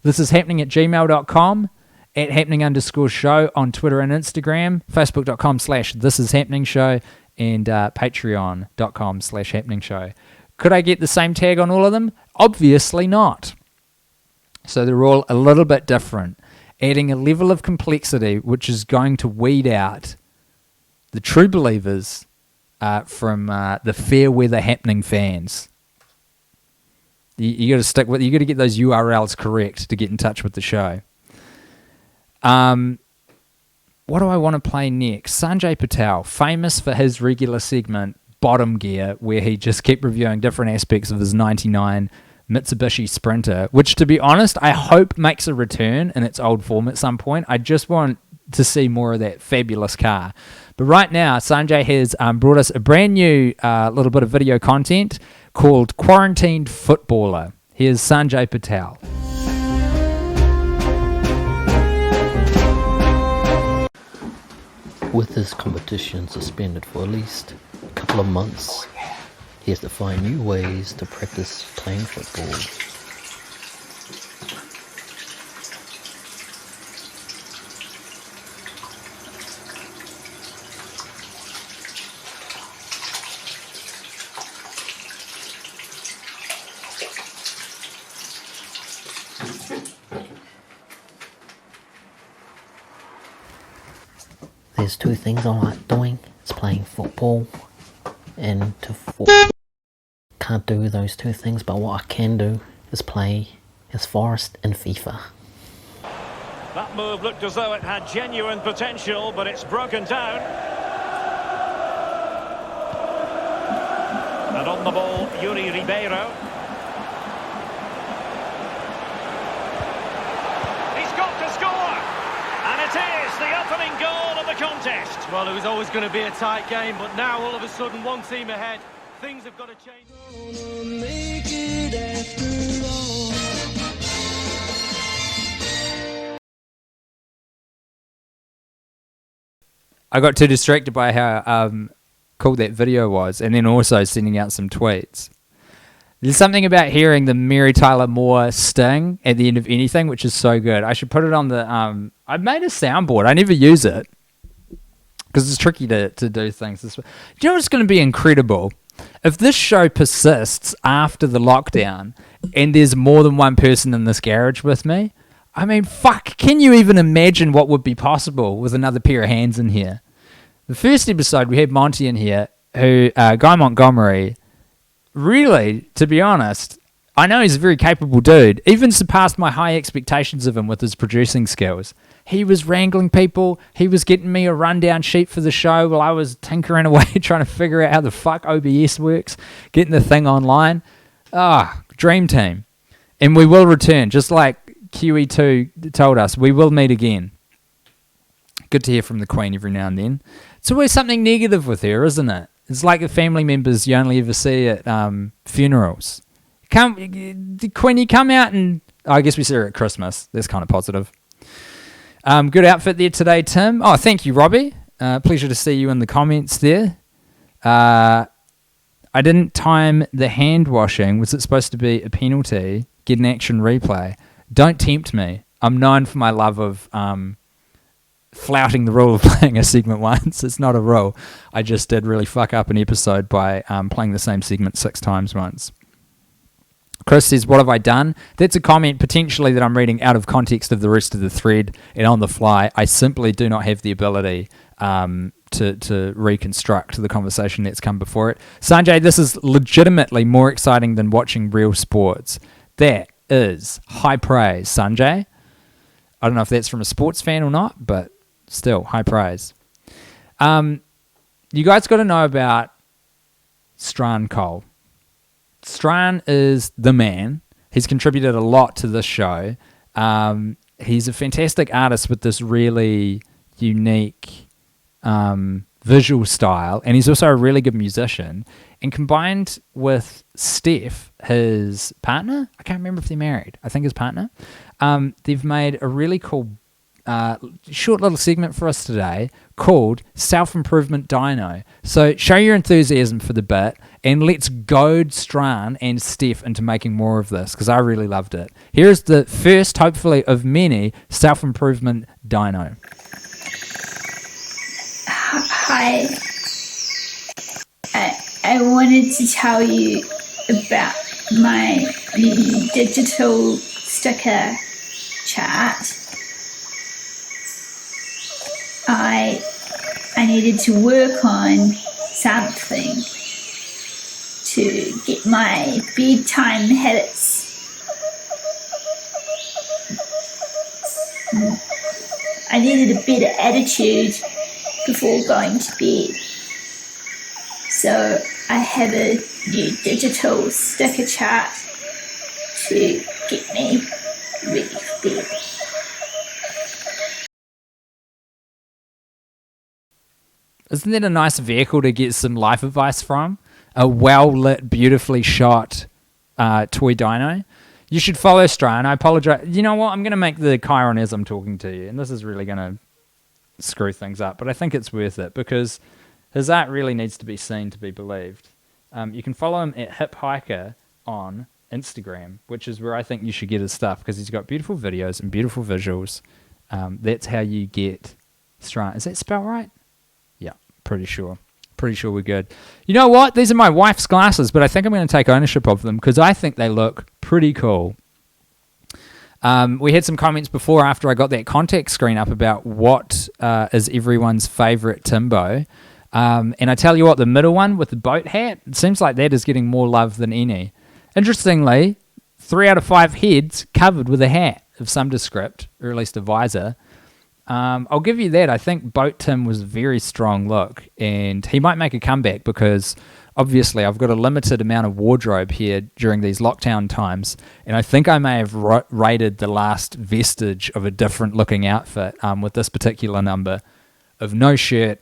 This is happening@gmail.com, at happening_show on Twitter and Instagram, facebook.com/thisishappeningshow, and patreon.com/happeningshow. Could I get the same tag on all of them? Obviously not. So they're all a little bit different, adding a level of complexity which is going to weed out the true believers from the fair weather Happening fans. You got to stick with. You got to get those URLs correct to get in touch with the show. What do I want to play next? Sanjay Patel, famous for his regular segment Bottom Gear, where he just kept reviewing different aspects of his 99 Mitsubishi Sprinter, which, to be honest, I hope makes a return in its old form at some point. I just want to see more of that fabulous car. But right now, Sanjay has brought us a brand new little bit of video content called Quarantined Footballer. Here's Sanjay Patel. With this competition suspended for at least a couple of months, he has to find new ways to practice playing football. There's 2 things I like doing. It's playing football and can't do those 2 things, but what I can do is play as Forest in FIFA. That move looked as though it had genuine potential, but it's broken down. And on the ball, Yuri Ribeiro. He's got to score! And it is the opening goal of the contest. Well, it was always going to be a tight game, but now all of a sudden one team ahead. Things have got to change. I got too distracted by how cool that video was, and then also sending out some tweets. There's something about hearing the Mary Tyler Moore sting at the end of anything, which is so good. I should put it on the... I've made a soundboard. I never use it because it's tricky to do things this way. Do you know what's going to be incredible? If this show persists after the lockdown and there's more than one person in this garage with me, I mean, fuck, can you even imagine what would be possible with another pair of hands in here? The first episode, we had Monty in here, who, Guy Montgomery... Really, to be honest, I know he's a very capable dude. Even surpassed my high expectations of him with his producing skills. He was wrangling people. He was getting me a rundown sheet for the show while I was tinkering away trying to figure out how the fuck OBS works, getting the thing online. Dream team. And we will return, just like QE2 told us. We will meet again. Good to hear from the Queen every now and then. It's always something negative with her, isn't it? It's like the family members you only ever see at funerals. When you come out and... I guess we see her at Christmas. That's kind of positive. Good outfit there today, Tim. Oh, thank you, Robbie. Pleasure to see you in the comments there. I didn't time the hand washing. Was it supposed to be a penalty? Get an action replay. Don't tempt me. I'm known for my love of... flouting the rule of playing a segment once. It's not a rule. I just did really fuck up an episode by playing the same segment 6 times once. Chris says, what have I done? That's a comment potentially that I'm reading out of context of the rest of the thread and on the fly. I simply do not have the ability to reconstruct the conversation that's come before it. Sanjay, this is legitimately more exciting than watching real sports. That is high praise, Sanjay. I don't know if that's from a sports fan or not, but still, high praise. You guys got to know about Strahan Cole. Strahan is the man. He's contributed a lot to this show. He's a fantastic artist with this really unique visual style, and he's also a really good musician. And combined with Steph, his partner, I can't remember if they're married, I think his partner, they've made a really cool short little segment for us today called Self-Improvement Dino. So show your enthusiasm for the bit and let's goad Strahan and Steph into making more of this because I really loved it. Here's the first, hopefully, of many Self-Improvement Dino. Hi. I wanted to tell you about my new digital sticker chat. I needed to work on something to get my bedtime habits. I needed a better attitude before going to bed. So I have a new digital sticker chart to get me ready for bed. Isn't that a nice vehicle to get some life advice from? A well-lit, beautifully shot toy dino. You should follow Strahan. I apologize. You know what? I'm going to make the Chiron as I'm talking to you, and this is really going to screw things up, but I think it's worth it because his art really needs to be seen to be believed. You can follow him at Hip Hiker on Instagram, which is where I think you should get his stuff because he's got beautiful videos and beautiful visuals. That's how you get Strahan. Is that spelled right? Yeah, pretty sure. Pretty sure we're good. You know what? These are my wife's glasses, but I think I'm going to take ownership of them because I think they look pretty cool. We had some comments before after I got that contact screen up about what is everyone's favourite Timbo. And I tell you what, the middle one with the boat hat, it seems like that is getting more love than any. Interestingly, 3 out of 5 heads covered with a hat of some descript, or at least a visor. I'll give you that. I think Boat Tim was a very strong look, and he might make a comeback because obviously I've got a limited amount of wardrobe here during these lockdown times, and I think I may have raided the last vestige of a different looking outfit with this particular number of no shirt,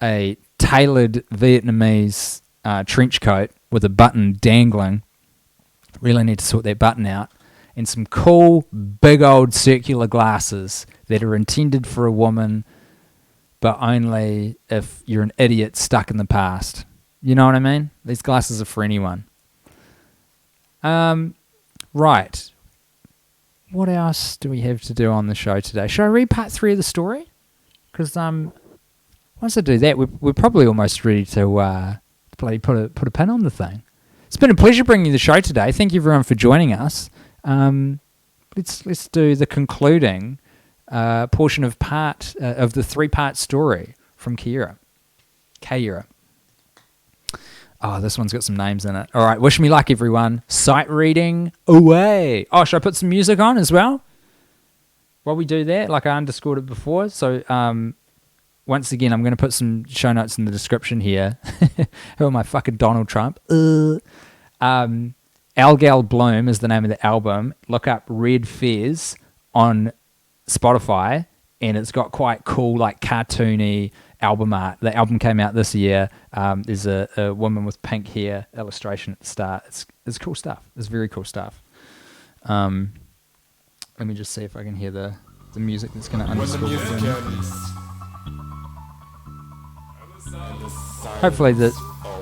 a tailored Vietnamese trench coat with a button dangling. Really need to sort that button out. And some cool, big old circular glasses that are intended for a woman, but only if you're an idiot stuck in the past. You know what I mean? These glasses are for anyone. Right. What else do we have to do on the show today? Should I read part 3 of the story? Because once I do that, we're probably almost ready to bloody put a pin on the thing. It's been a pleasure bringing you the show today. Thank you everyone for joining us. Let's do the concluding portion of the 3-part story from Kaira. Oh, this one's got some names in it. All right, wish me luck, everyone. Sight reading away. Oh, should I put some music on as well? While we do that, like I underscored it before. So, once again, I'm going to put some show notes in the description here. Who am I, fucking Donald Trump? Algal Bloom is the name of the album. Look up Red Fez on Spotify, and it's got quite cool, like cartoony album art. The album came out this year. There's a woman with pink hair illustration at the start. It's cool stuff. It's very cool stuff. Let me just see if I can hear the music that's going to underscore it. Hopefully the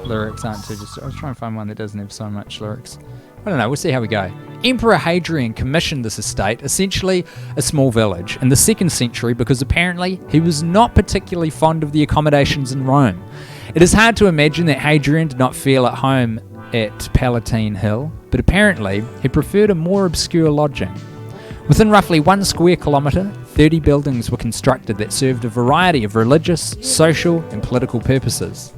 lyrics aren't too I was trying to find one that doesn't have so much lyrics. I don't know, we'll see how we go. Emperor Hadrian commissioned this estate, essentially a small village, in the 2nd century because apparently he was not particularly fond of the accommodations in Rome. It is hard to imagine that Hadrian did not feel at home at Palatine Hill, but apparently he preferred a more obscure lodging. Within roughly 1 square kilometre, 30 buildings were constructed that served a variety of religious, social and political purposes.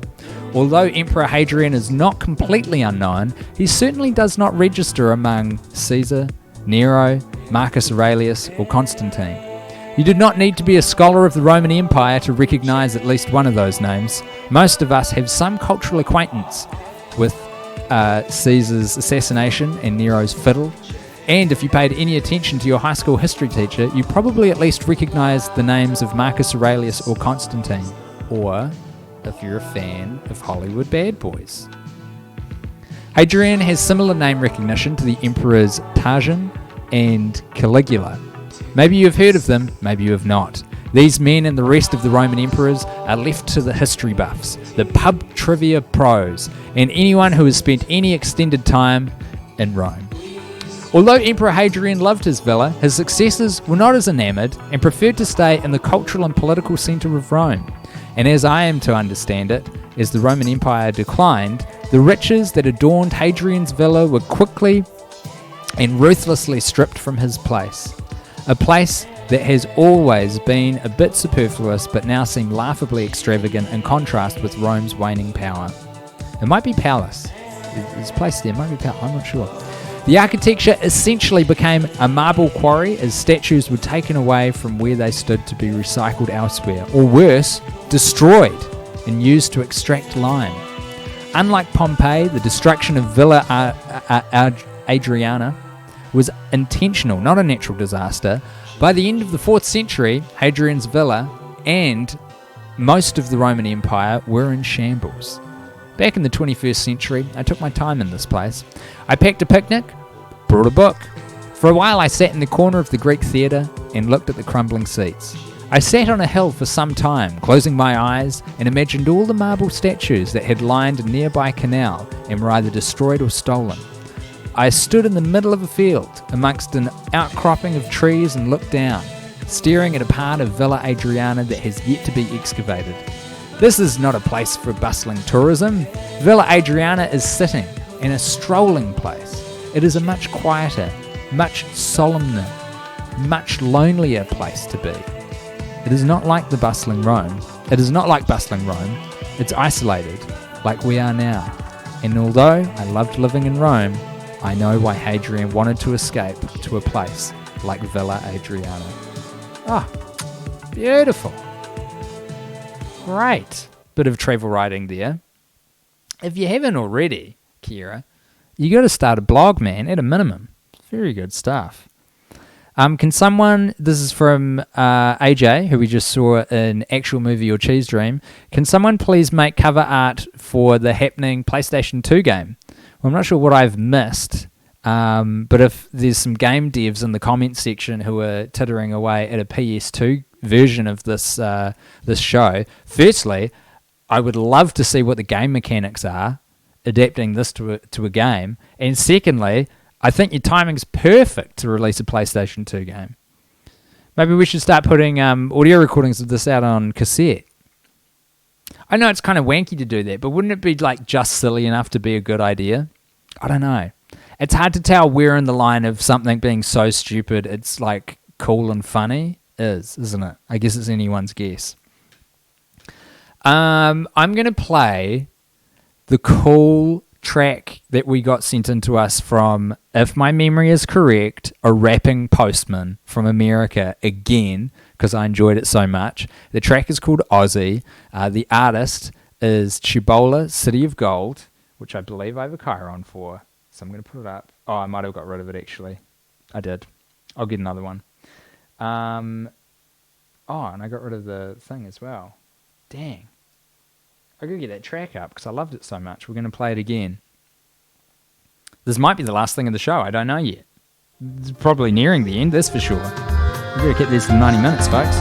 Although Emperor Hadrian is not completely unknown, he certainly does not register among Caesar, Nero, Marcus Aurelius or Constantine. You did not need to be a scholar of the Roman Empire to recognise at least one of those names. Most of us have some cultural acquaintance with Caesar's assassination and Nero's fiddle. And if you paid any attention to your high school history teacher, you probably at least recognised the names of Marcus Aurelius or Constantine. Or if you're a fan of Hollywood bad boys. Hadrian has similar name recognition to the emperors Trajan and Caligula. Maybe you have heard of them, maybe you have not. These men and the rest of the Roman emperors are left to the history buffs, the pub trivia pros, and anyone who has spent any extended time in Rome. Although Emperor Hadrian loved his villa, his successors were not as enamoured and preferred to stay in the cultural and political centre of Rome. And as I am to understand it, as the Roman Empire declined, the riches that adorned Hadrian's villa were quickly and ruthlessly stripped from his place. A place that has always been a bit superfluous but now seemed laughably extravagant in contrast with Rome's waning power. It might be palace. There's a place there, it might be palace, I'm not sure. The architecture essentially became a marble quarry as statues were taken away from where they stood to be recycled elsewhere, or worse, destroyed and used to extract lime. Unlike Pompeii, the destruction of Villa Adriana was intentional, not a natural disaster. By the end of the 4th century, Hadrian's villa and most of the Roman Empire were in shambles. Back in the 21st century, I took my time in this place. I packed a picnic, brought a book. For a while I sat in the corner of the Greek theatre and looked at the crumbling seats. I sat on a hill for some time, closing my eyes, and imagined all the marble statues that had lined a nearby canal and were either destroyed or stolen. I stood in the middle of a field, amongst an outcropping of trees, and looked down, staring at a part of Villa Adriana that has yet to be excavated. This is not a place for bustling tourism. Villa Adriana is sitting in a strolling place. It is a much quieter, much solemner, much lonelier place to be. It is not like bustling Rome. It's isolated, like we are now. And although I loved living in Rome, I know why Hadrian wanted to escape to a place like Villa Adriana. Ah, beautiful. Great bit of travel writing there. If you haven't already, Kira, you got to start a blog, man, at a minimum. Very good stuff. Can someone, this is from AJ, who we just saw in Actual Movie or Cheese Dream, can someone please make cover art for the happening PlayStation 2 game? Well, I'm not sure what I've missed, but if there's some game devs in the comments section who are tittering away at a PS2 version of this show, firstly, I would love to see what the game mechanics are. adapting this to a game. And secondly, I think your timing's perfect to release a PlayStation 2 game. Maybe we should start putting audio recordings of this out on cassette. I know it's kind of wanky to do that, but wouldn't it be like just silly enough to be a good idea? I don't know. It's hard to tell where in the line of something being so stupid it's like cool and funny isn't it? I guess it's anyone's guess. I'm going to play the cool track that we got sent into us from, if my memory is correct, a rapping postman from America again, because I enjoyed it so much. The track is called Aussie. The artist is Chibola, City of Gold, which I believe I have a Chiron for. So I'm going to put it up. Oh, I might have got rid of it actually. I did. I'll get another one. And I got rid of the thing as well. Dang. I gotta get that track up because I loved it so much. We're going to play it again. This might be the last thing of the show. I don't know yet. It's probably nearing the end, that's for sure. We're going to keep this for 90 minutes, folks.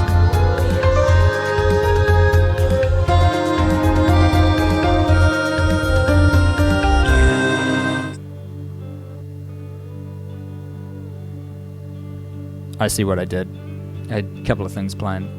I see what I did. I had a couple of things playing.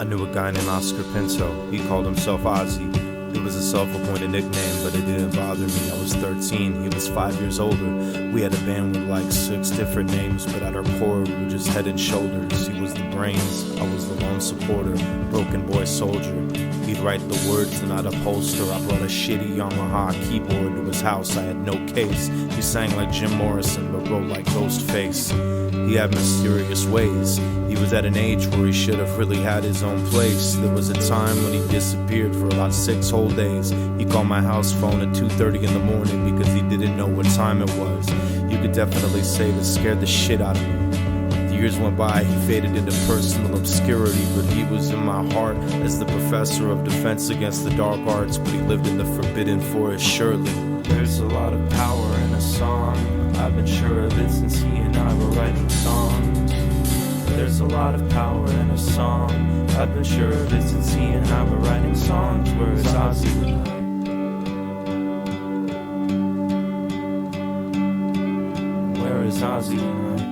I knew a guy named Oscar Pinto, he called himself Ozzy. It was a self-appointed nickname, but it didn't bother me. I was 13, he was 5 years older. We had a band with like 6 different names, but at our core we were just head and shoulders. He was the brains, I was the lone supporter, broken boy soldier. He'd write the words and I'd upholster. I brought a shitty Yamaha keyboard to his house, I had no case. He sang like Jim Morrison, but wrote like Ghostface. He had mysterious ways. He was at an age where he should have really had his own place. There was a time when he disappeared for about 6 whole days. He called my house phone at 2:30 in the morning because he didn't know what time it was. You could definitely say this scared the shit out of me. The years went by, he faded into personal obscurity, but he was in my heart as the professor of defense against the dark arts, but he lived in the forbidden forest surely. There's a lot of power in a song. I've been sure of it since he and I were writing songs. There's a lot of power in a song. I've been sure of it since he and I were writing songs. Where is Ozzy? Where is Ozzy tonight?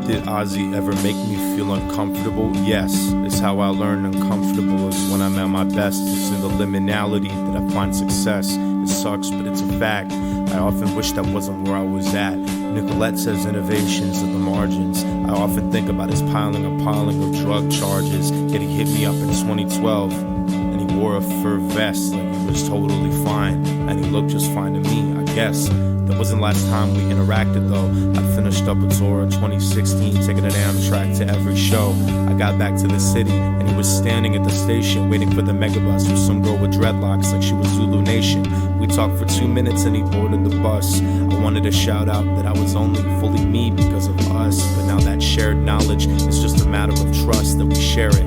Did Ozzy ever make me feel uncomfortable? Yes, it's how I learned uncomfortable is when I'm at my best. It's in the liminality that I find success. It sucks, but it's a fact. I often wish that wasn't where I was at. Nicolette says innovations at the margins. I often think about his piling of drug charges. Yet he hit me up in 2012, and he wore a fur vest like he was totally fine. And he looked just fine to me, I guess. That wasn't last time we interacted though. I finished up a tour in 2016, taking an Amtrak to every show. I got back to the city and he was standing at the station waiting for the megabus with some girl with dreadlocks like she was Zulu Nation. We talked for 2 minutes and he boarded the bus. I wanted to shout out that I was only fully me because of us, but now that shared knowledge is just a matter of trust that we share it.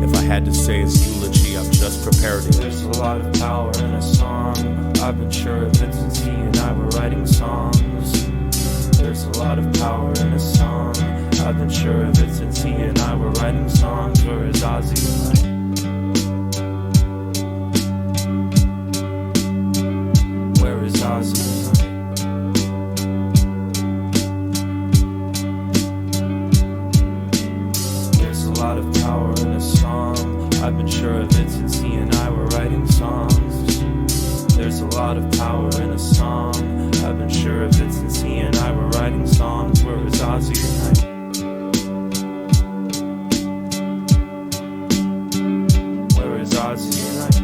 If I had to say his eulogy, I've just prepared it. There's a lot of power in a song. I've been sure of it since he and I were writing songs. There's a lot of power in a song. I've been sure of it since he and I were writing songs. Where is Ozzy tonight? Where is Ozzy tonight? There's a lot of power in a song. I've been sure of it since he and I were writing songs. There's a lot of power in a song. I've been sure of it since he and I were writing songs. Where is Ozzy tonight? Where is Ozzy tonight?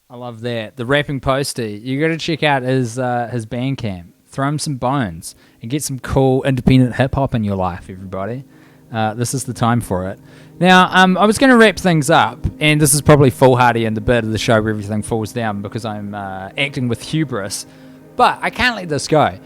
I love that. The rapping postie. You got to check out his Bandcamp. Throw him some bones and get some cool independent hip hop in your life, everybody. This is the time for it. Now, I was going to wrap things up, and this is probably foolhardy in the bit of the show where everything falls down because I'm acting with hubris, but I can't let this go.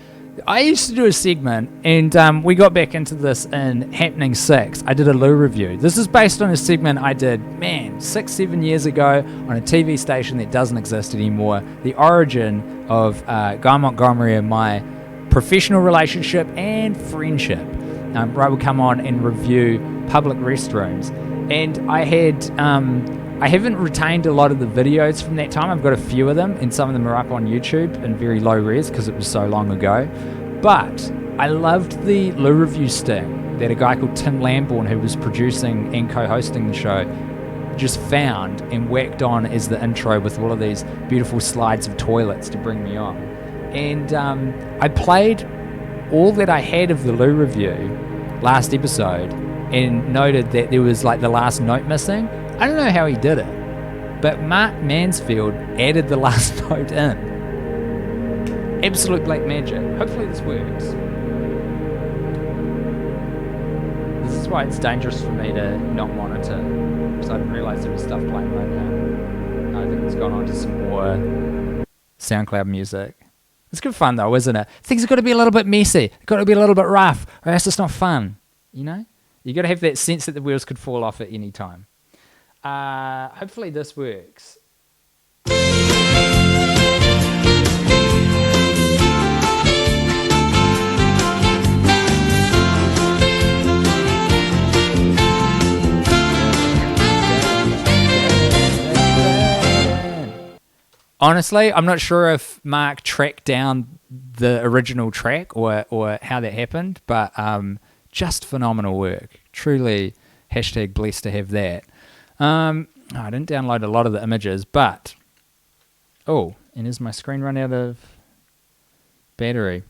I used to do a segment, and we got back into this in Happening 6. I did a loo review. This is based on a segment I did, 6-7 years ago on a TV station that doesn't exist anymore. The origin of Guy Montgomery and my professional relationship and friendship. Where I would come on and review public restrooms. And I haven't retained a lot of the videos from that time. I've got a few of them, and some of them are up on YouTube in very low res because it was so long ago. But I loved the loo review sting that a guy called Tim Lambourne, who was producing and co-hosting the show, just found and whacked on as the intro with all of these beautiful slides of toilets to bring me on. And I played all that I had of the loo review last episode and noted that there was like the last note missing. I don't know how he did it, but Mark Mansfield added the last note in. Absolute black magic. Hopefully this works. This is why it's dangerous for me to not monitor, because I didn't realise there was stuff playing right now. I think it's gone on to some more SoundCloud music. It's good fun though, isn't it? Things have got to be a little bit messy. They've got to be a little bit rough, or else it's not fun. You know? You got to have that sense that the wheels could fall off at any time. Hopefully this works. Honestly, I'm not sure if Mark tracked down the original track or how that happened, but just phenomenal work. Truly, hashtag blessed to have that. I didn't download a lot of the images, but... Oh, and is my screen run out of battery?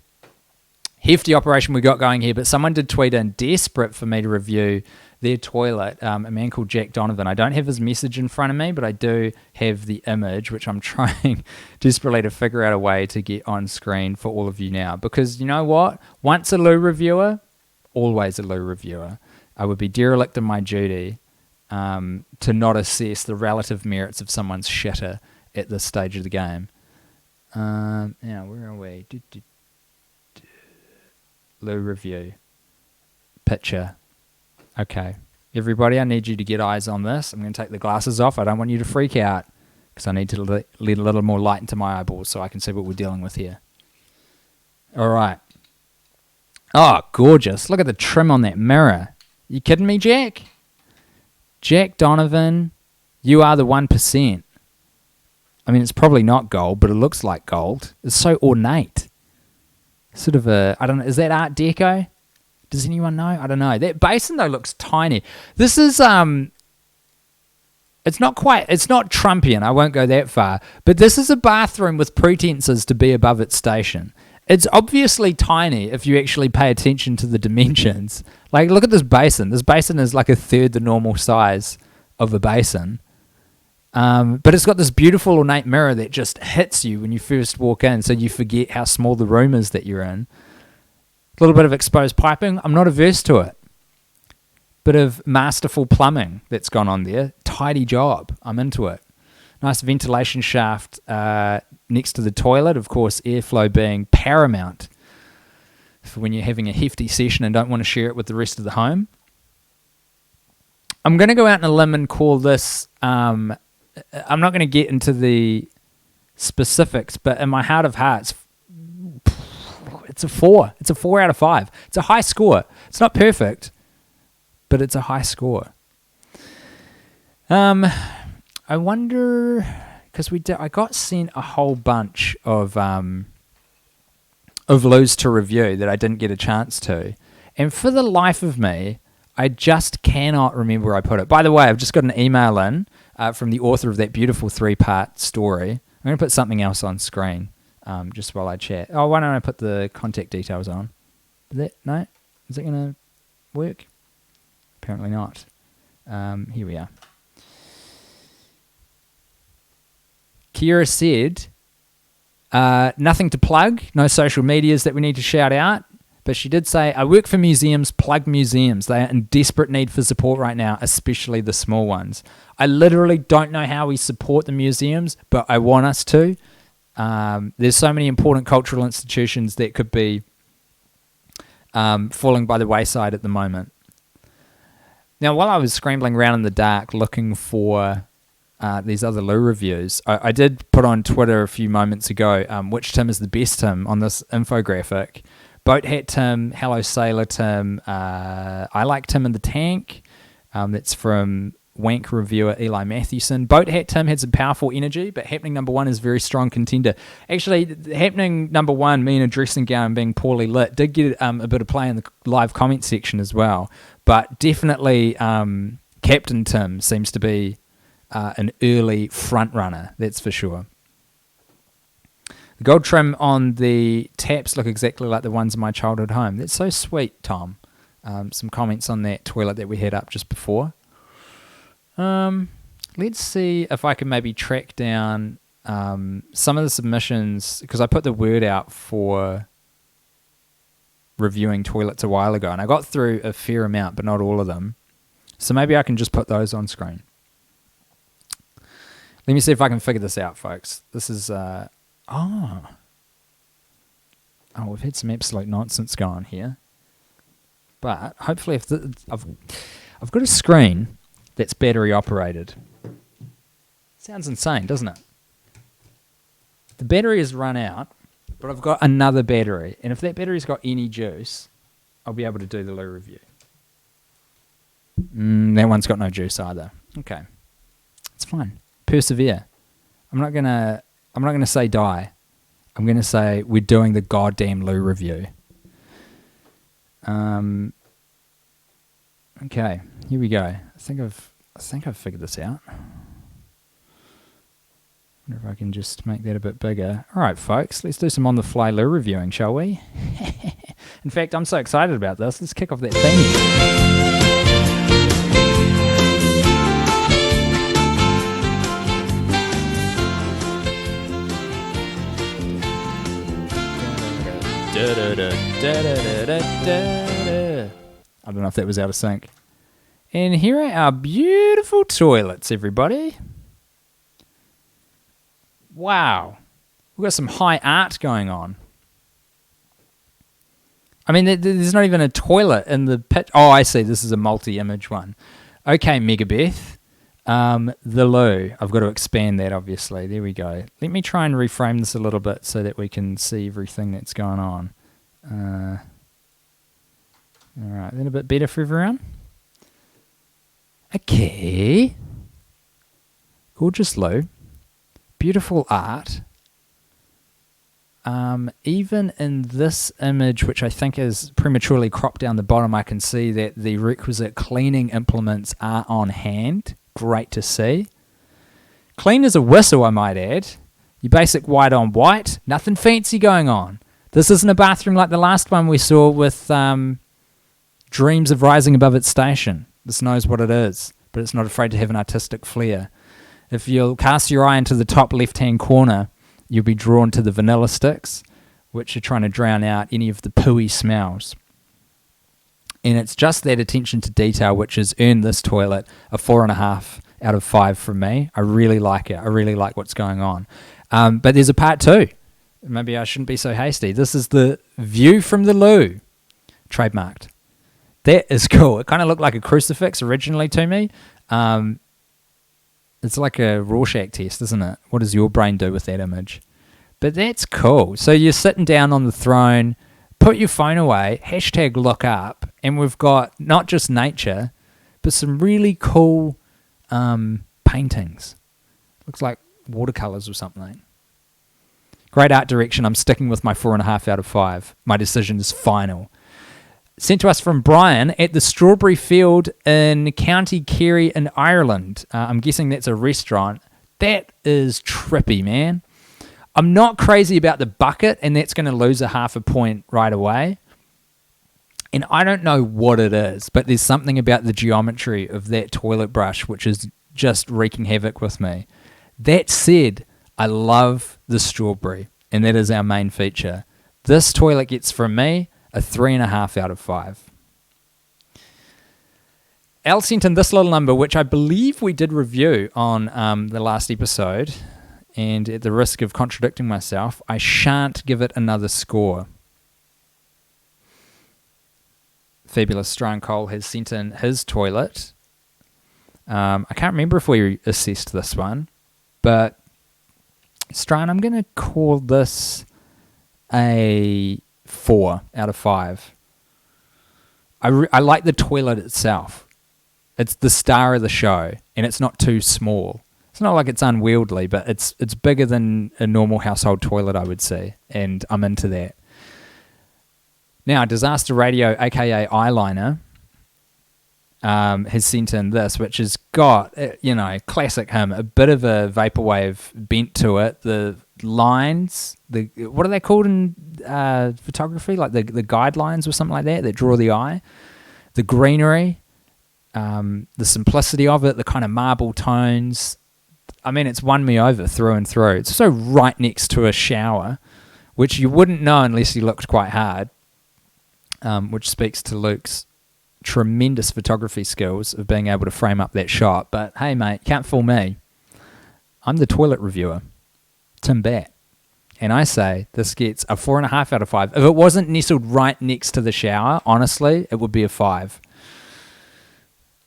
Hefty operation we got going here, but someone did tweet in, desperate for me to review their toilet, a man called Jack Donovan. I don't have his message in front of me, but I do have the image, which I'm trying desperately to figure out a way to get on screen for all of you now. Because you know what? Once a loo reviewer, always a loo reviewer. I would be derelict in my duty to not assess the relative merits of someone's shitter at this stage of the game. Now, where are we? Loo review. Picture. Okay. Everybody, I need you to get eyes on this. I'm going to take the glasses off. I don't want you to freak out because I need to let a little more light into my eyeballs so I can see what we're dealing with here. All right. Oh, gorgeous. Look at the trim on that mirror. You kidding me, Jack? Jack Donovan, you are the 1%. I mean, it's probably not gold, but it looks like gold. It's so ornate. Sort of I don't know, is that Art Deco? Does anyone know? I don't know. That basin, though, looks tiny. This is, it's not Trumpian, I won't go that far, but this is a bathroom with pretenses to be above its station. It's obviously tiny if you actually pay attention to the dimensions. Like, look at this basin. This basin is like a third the normal size of a basin. But it's got this beautiful ornate mirror that just hits you when you first walk in, so you forget how small the room is that you're in. A little bit of exposed piping. I'm not averse to it. Bit of masterful plumbing that's gone on there. Tidy job. I'm into it. Nice ventilation shaft next to the toilet. Of course, airflow being paramount for when you're having a hefty session and don't want to share it with the rest of the home. I'm going to go out on a limb and call this... I'm not going to get into the specifics, but in my heart of hearts... It's a 4. It's a 4 out of 5. It's a high score. It's not perfect, but it's a high score. I wonder, because I got sent a whole bunch of loos to review that I didn't get a chance to, and for the life of me, I just cannot remember where I put it. By the way, I've just got an email in from the author of that beautiful 3-part story. I'm going to put something else on screen. Just while I chat. Oh, why don't I put the contact details on? No? Is it going to work? Apparently not. Here we are. Kira said, nothing to plug, no social medias that we need to shout out, but she did say, I work for museums, plug museums. They are in desperate need for support right now, especially the small ones. I literally don't know how we support the museums, but I want us to. There's so many important cultural institutions that could be falling by the wayside at the moment. Now, while I was scrambling around in the dark looking for these other loo reviews, I did put on Twitter a few moments ago which Tim is the best Tim on this infographic. Boat Hat Tim, Hello Sailor Tim, I Like Tim in the Tank. That's from Wank reviewer Eli Mathewson. Boat Hat Tim had some powerful energy, but Happening Number 1 is a very strong contender. Actually, Happening Number 1, me in a dressing gown being poorly lit, did get a bit of play in the live comment section as well. But definitely Captain Tim seems to be an early front runner, that's for sure. The gold trim on the taps look exactly like the ones in my childhood home. That's so sweet, Tom. Some comments on that toilet that we had up just before. Let's see if I can maybe track down some of the submissions, because I put the word out for reviewing toilets a while ago, and I got through a fair amount, but not all of them. So maybe I can just put those on screen. Let me see if I can figure this out, folks. This is... Oh, we've had some absolute nonsense going on here. But hopefully if I've got a screen that's battery operated. Sounds insane, doesn't it? The battery has run out, but I've got another battery. And if that battery's got any juice, I'll be able to do the loo review. That one's got no juice either. Okay. It's fine. Persevere. I'm not gonna say die. I'm gonna say we're doing the goddamn loo review. Okay, here we go. I think I've figured this out. Wonder if I can just make that a bit bigger. All right, folks, let's do some on-the-fly loo reviewing, shall we? In fact, I'm so excited about this. Let's kick off that theme. I don't know if that was out of sync. And here are our beautiful toilets, everybody. Wow. We've got some high art going on. I mean, there's not even a toilet in the pit. Oh, I see. This is a multi-image one. Okay, Megabeth. The loo. I've got to expand that, obviously. There we go. Let me try and reframe this a little bit so that we can see everything that's going on. All right, then a bit better for everyone. Okay. Gorgeous loo. Beautiful art. Even in this image, which I think is prematurely cropped down the bottom, I can see that the requisite cleaning implements are on hand. Great to see. Clean as a whistle, I might add. Your basic white on white. Nothing fancy going on. This isn't a bathroom like the last one we saw with Dreams of Rising Above Its Station. This knows what it is, but it's not afraid to have an artistic flair. If you'll cast your eye into the top left-hand corner, you'll be drawn to the vanilla sticks, which are trying to drown out any of the pooey smells. And it's just that attention to detail which has earned this toilet a 4.5 out of 5 from me. I really like it. I really like what's going on. But there's a part 2. Maybe I shouldn't be so hasty. This is the view from the loo. Trademarked. That is cool. It kind of looked like a crucifix originally to me. It's like a Rorschach test, isn't it? What does your brain do with that image? But that's cool. So you're sitting down on the throne, put your phone away, hashtag look up, and we've got not just nature, but some really cool paintings. Looks like watercolors or something. Great art direction. I'm sticking with my 4.5 out of 5. My decision is final. Sent to us from Brian at the Strawberry Field in County Kerry in Ireland. I'm guessing that's a restaurant. That is trippy, man. I'm not crazy about the bucket, and that's going to lose a 0.5 point right away. And I don't know what it is, but there's something about the geometry of that toilet brush which is just wreaking havoc with me. That said, I love the strawberry, and that is our main feature. This toilet gets from me a 3.5 out of 5. Al sent in this little number, which I believe we did review on the last episode, and at the risk of contradicting myself, I shan't give it another score. Fabulous Strong Cole has sent in his toilet. I can't remember if we assessed this one, but Strawn, I'm going to call this a 4 out of 5. I like the toilet itself. It's the star of the show, and it's not too small. It's not like it's unwieldy, but it's bigger than a normal household toilet, I would say, and I'm into that. Now, Disaster Radio, aka Eyeliner, has sent in this, which has got, classic him, a bit of a vaporwave bent to it. The lines, what are they called in photography? Like the guidelines or something like that draw the eye. The greenery, the simplicity of it, the kind of marble tones. I mean, it's won me over through and through. It's so right next to a shower, which you wouldn't know unless you looked quite hard, which speaks to Luke's tremendous photography skills of being able to frame up that shot. But hey, mate, can't fool me. I'm the toilet reviewer, Tim Batt, and I say this gets a 4.5 out of 5. If it wasn't nestled right next to the shower, honestly, it would be a 5.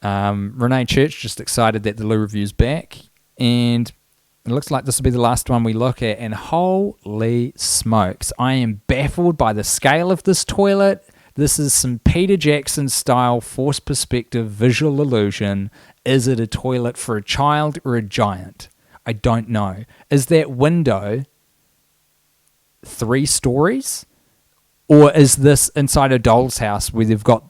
Renee Church just excited that the Lou review's back, and it looks like this will be the last one we look at, and holy smokes, I am baffled by the scale of this toilet. This is some Peter Jackson style forced perspective visual illusion. Is it a toilet for a child or a giant? I don't know. Is that window 3 stories? Or is this inside a doll's house where they've got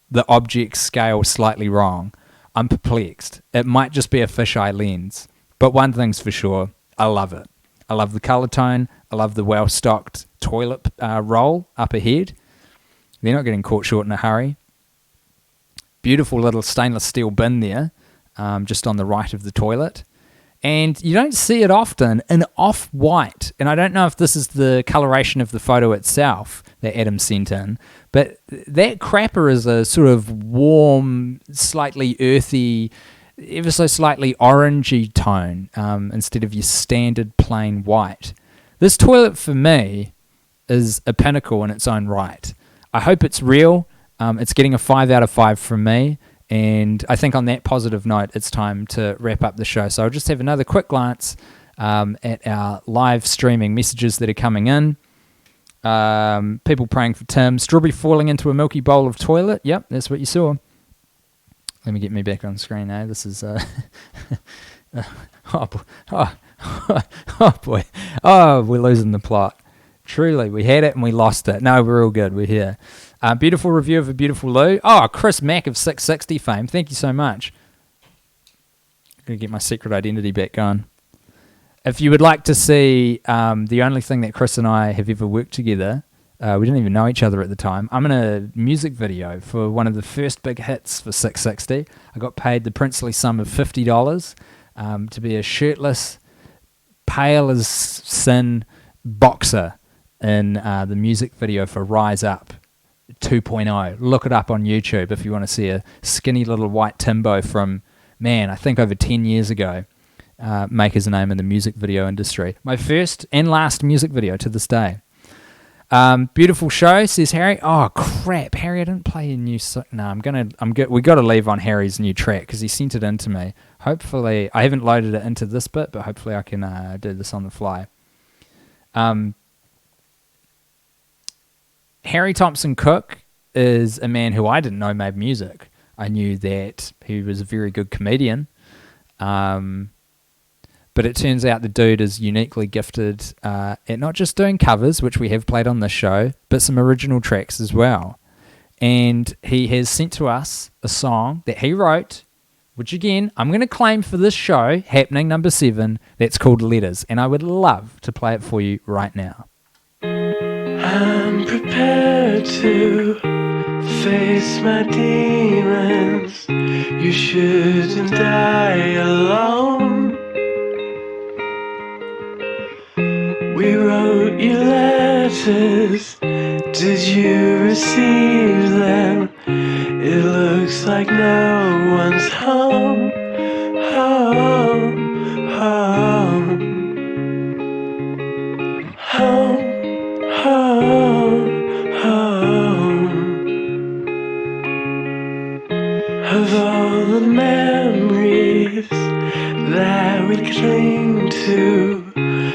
the object scale slightly wrong? I'm perplexed. It might just be a fisheye lens. But one thing's for sure, I love it. I love the colour tone. I love the well-stocked toilet roll up ahead. They're not getting caught short in a hurry. Beautiful little stainless steel bin there, just on the right of the toilet. And you don't see it often in off-white. And I don't know if this is the coloration of the photo itself that Adam sent in, but that crapper is a sort of warm, slightly earthy, ever so slightly orangey tone, instead of your standard plain white. This toilet for me is a pinnacle in its own right. I hope it's real. It's getting a 5 out of 5 from me, and I think on that positive note, it's time to wrap up the show. So I'll just have another quick glance at our live streaming messages that are coming in. People praying for Tim. Strawberry falling into a milky bowl of toilet. Yep, that's what you saw. Let me get me back on screen now. This is oh boy. Oh, we're losing the plot. Truly, we had it and we lost it. No, we're all good. We're here. Beautiful review of a beautiful Lou. Oh, Chris Mack of 660 fame. Thank you so much. I'm going to get my secret identity back going. If you would like to see the only thing that Chris and I have ever worked together, we didn't even know each other at the time. I'm in a music video for one of the first big hits for 660. I got paid the princely sum of $50 to be a shirtless, pale as sin boxer in the music video for Rise Up 2.0. Look it up on YouTube if you want to see a skinny little white Timbo from, I think over 10 years ago, make his name in the music video industry. My first and last music video to this day. Beautiful show, says Harry. Oh crap, Harry! I didn't play a new. We got to leave on Harry's new track because he sent it in to me. Hopefully, I haven't loaded it into this bit, but hopefully I can do this on the fly. Harry Thompson Cook is a man who I didn't know made music. I knew that he was a very good comedian. But it turns out the dude is uniquely gifted at not just doing covers, which we have played on this show, but some original tracks as well. And he has sent to us a song that he wrote, which again, I'm going to claim for this show, happening number 7, that's called Letters. And I would love to play it for you right now. I'm prepared to face my demons. You shouldn't die alone. We wrote you letters. Did you receive them? It looks like no one's home. Home, home, home, home, home. we cling to.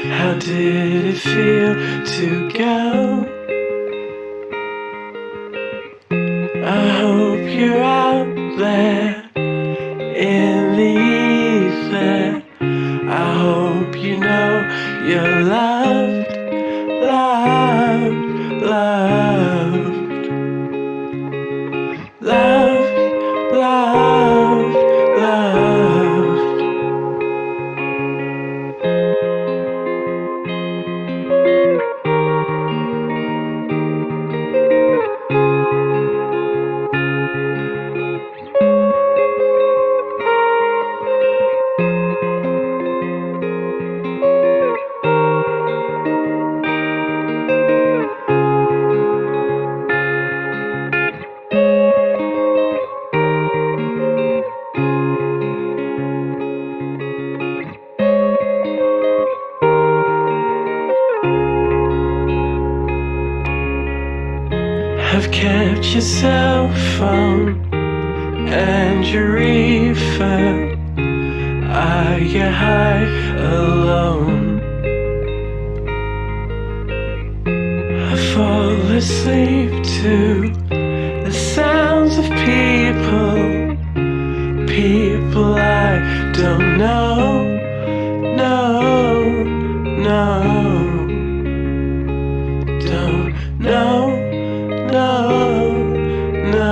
How did it feel to go? I hope you're out there in the ether. I hope you know you're loved, loved, loved, loved, loved, loved. Have kept your cell phone and your reefer. I get high alone. I fall asleep to the sounds of people, people I don't know, no, no, don't know. No, no.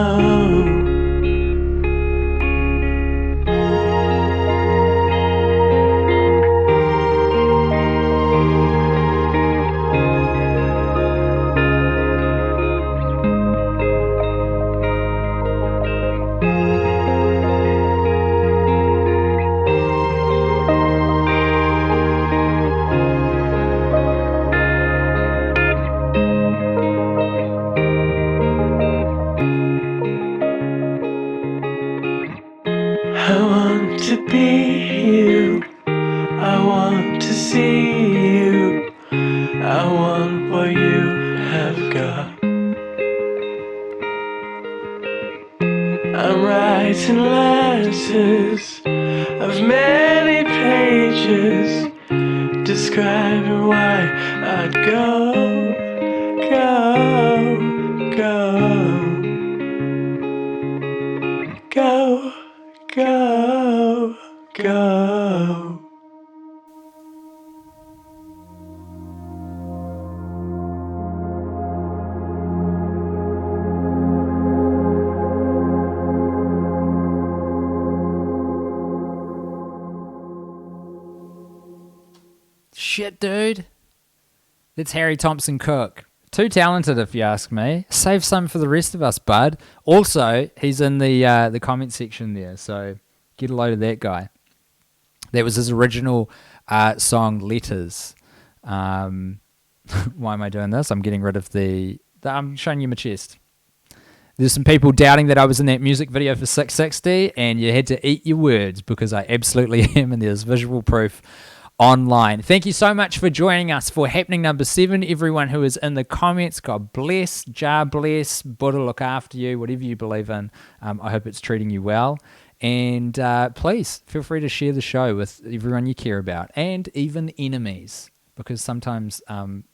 I want to be you, I want to see you, I want what you have got. I'm writing letters of many pages, describing why I'd go, go, go, go. Go, go. Shit, dude. That's Harry Thompson Cook. Too talented, if you ask me. Save some for the rest of us, bud. Also, he's in the comment section there, so get a load of that guy. That was his original song, Letters. Why am I doing this? I'm getting rid of I'm showing you my chest. There's some people doubting that I was in that music video for 660, and you had to eat your words because I absolutely am, and there's visual proof online. Thank you so much for joining us for happening number 7. Everyone who is in the comments, God bless, Jah bless, Buddha look after you, whatever you believe in. I hope it's treating you well. And please feel free to share the show with everyone you care about, and even enemies, because sometimes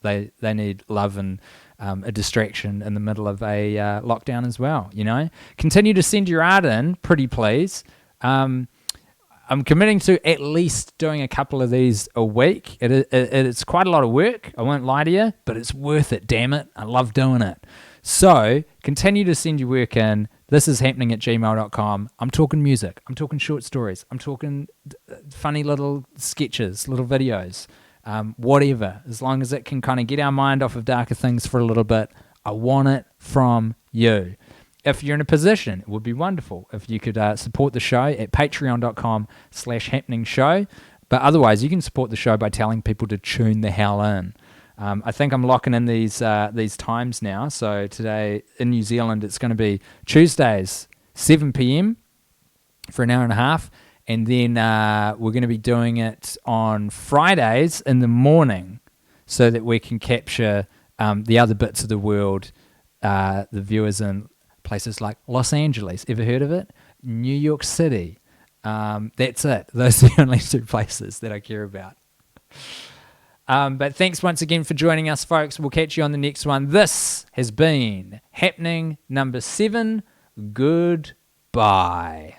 they need love and a distraction in the middle of a lockdown as well. You know, continue to send your art in, pretty please. I'm committing to at least doing a couple of these a week. It's quite a lot of work, I won't lie to you, but it's worth it, damn it. I love doing it. So continue to send your work in. This is happening@gmail.com. I'm talking music. I'm talking short stories. I'm talking funny little sketches, little videos, whatever. As long as it can kind of get our mind off of darker things for a little bit, I want it from you. If you're in a position, it would be wonderful if you could support the show at patreon.com/happeningshow. But otherwise, you can support the show by telling people to tune the hell in. I think I'm locking in these times now. So today in New Zealand, it's going to be Tuesdays, 7 p.m. for an hour and a half. And then we're going to be doing it on Fridays in the morning so that we can capture the other bits of the world, the viewers in places like Los Angeles, ever heard of it? New York City, That's it. Those are the only two places that I care about. But thanks once again for joining us, folks. We'll catch you on the next one. This has been Happening number 7. Goodbye.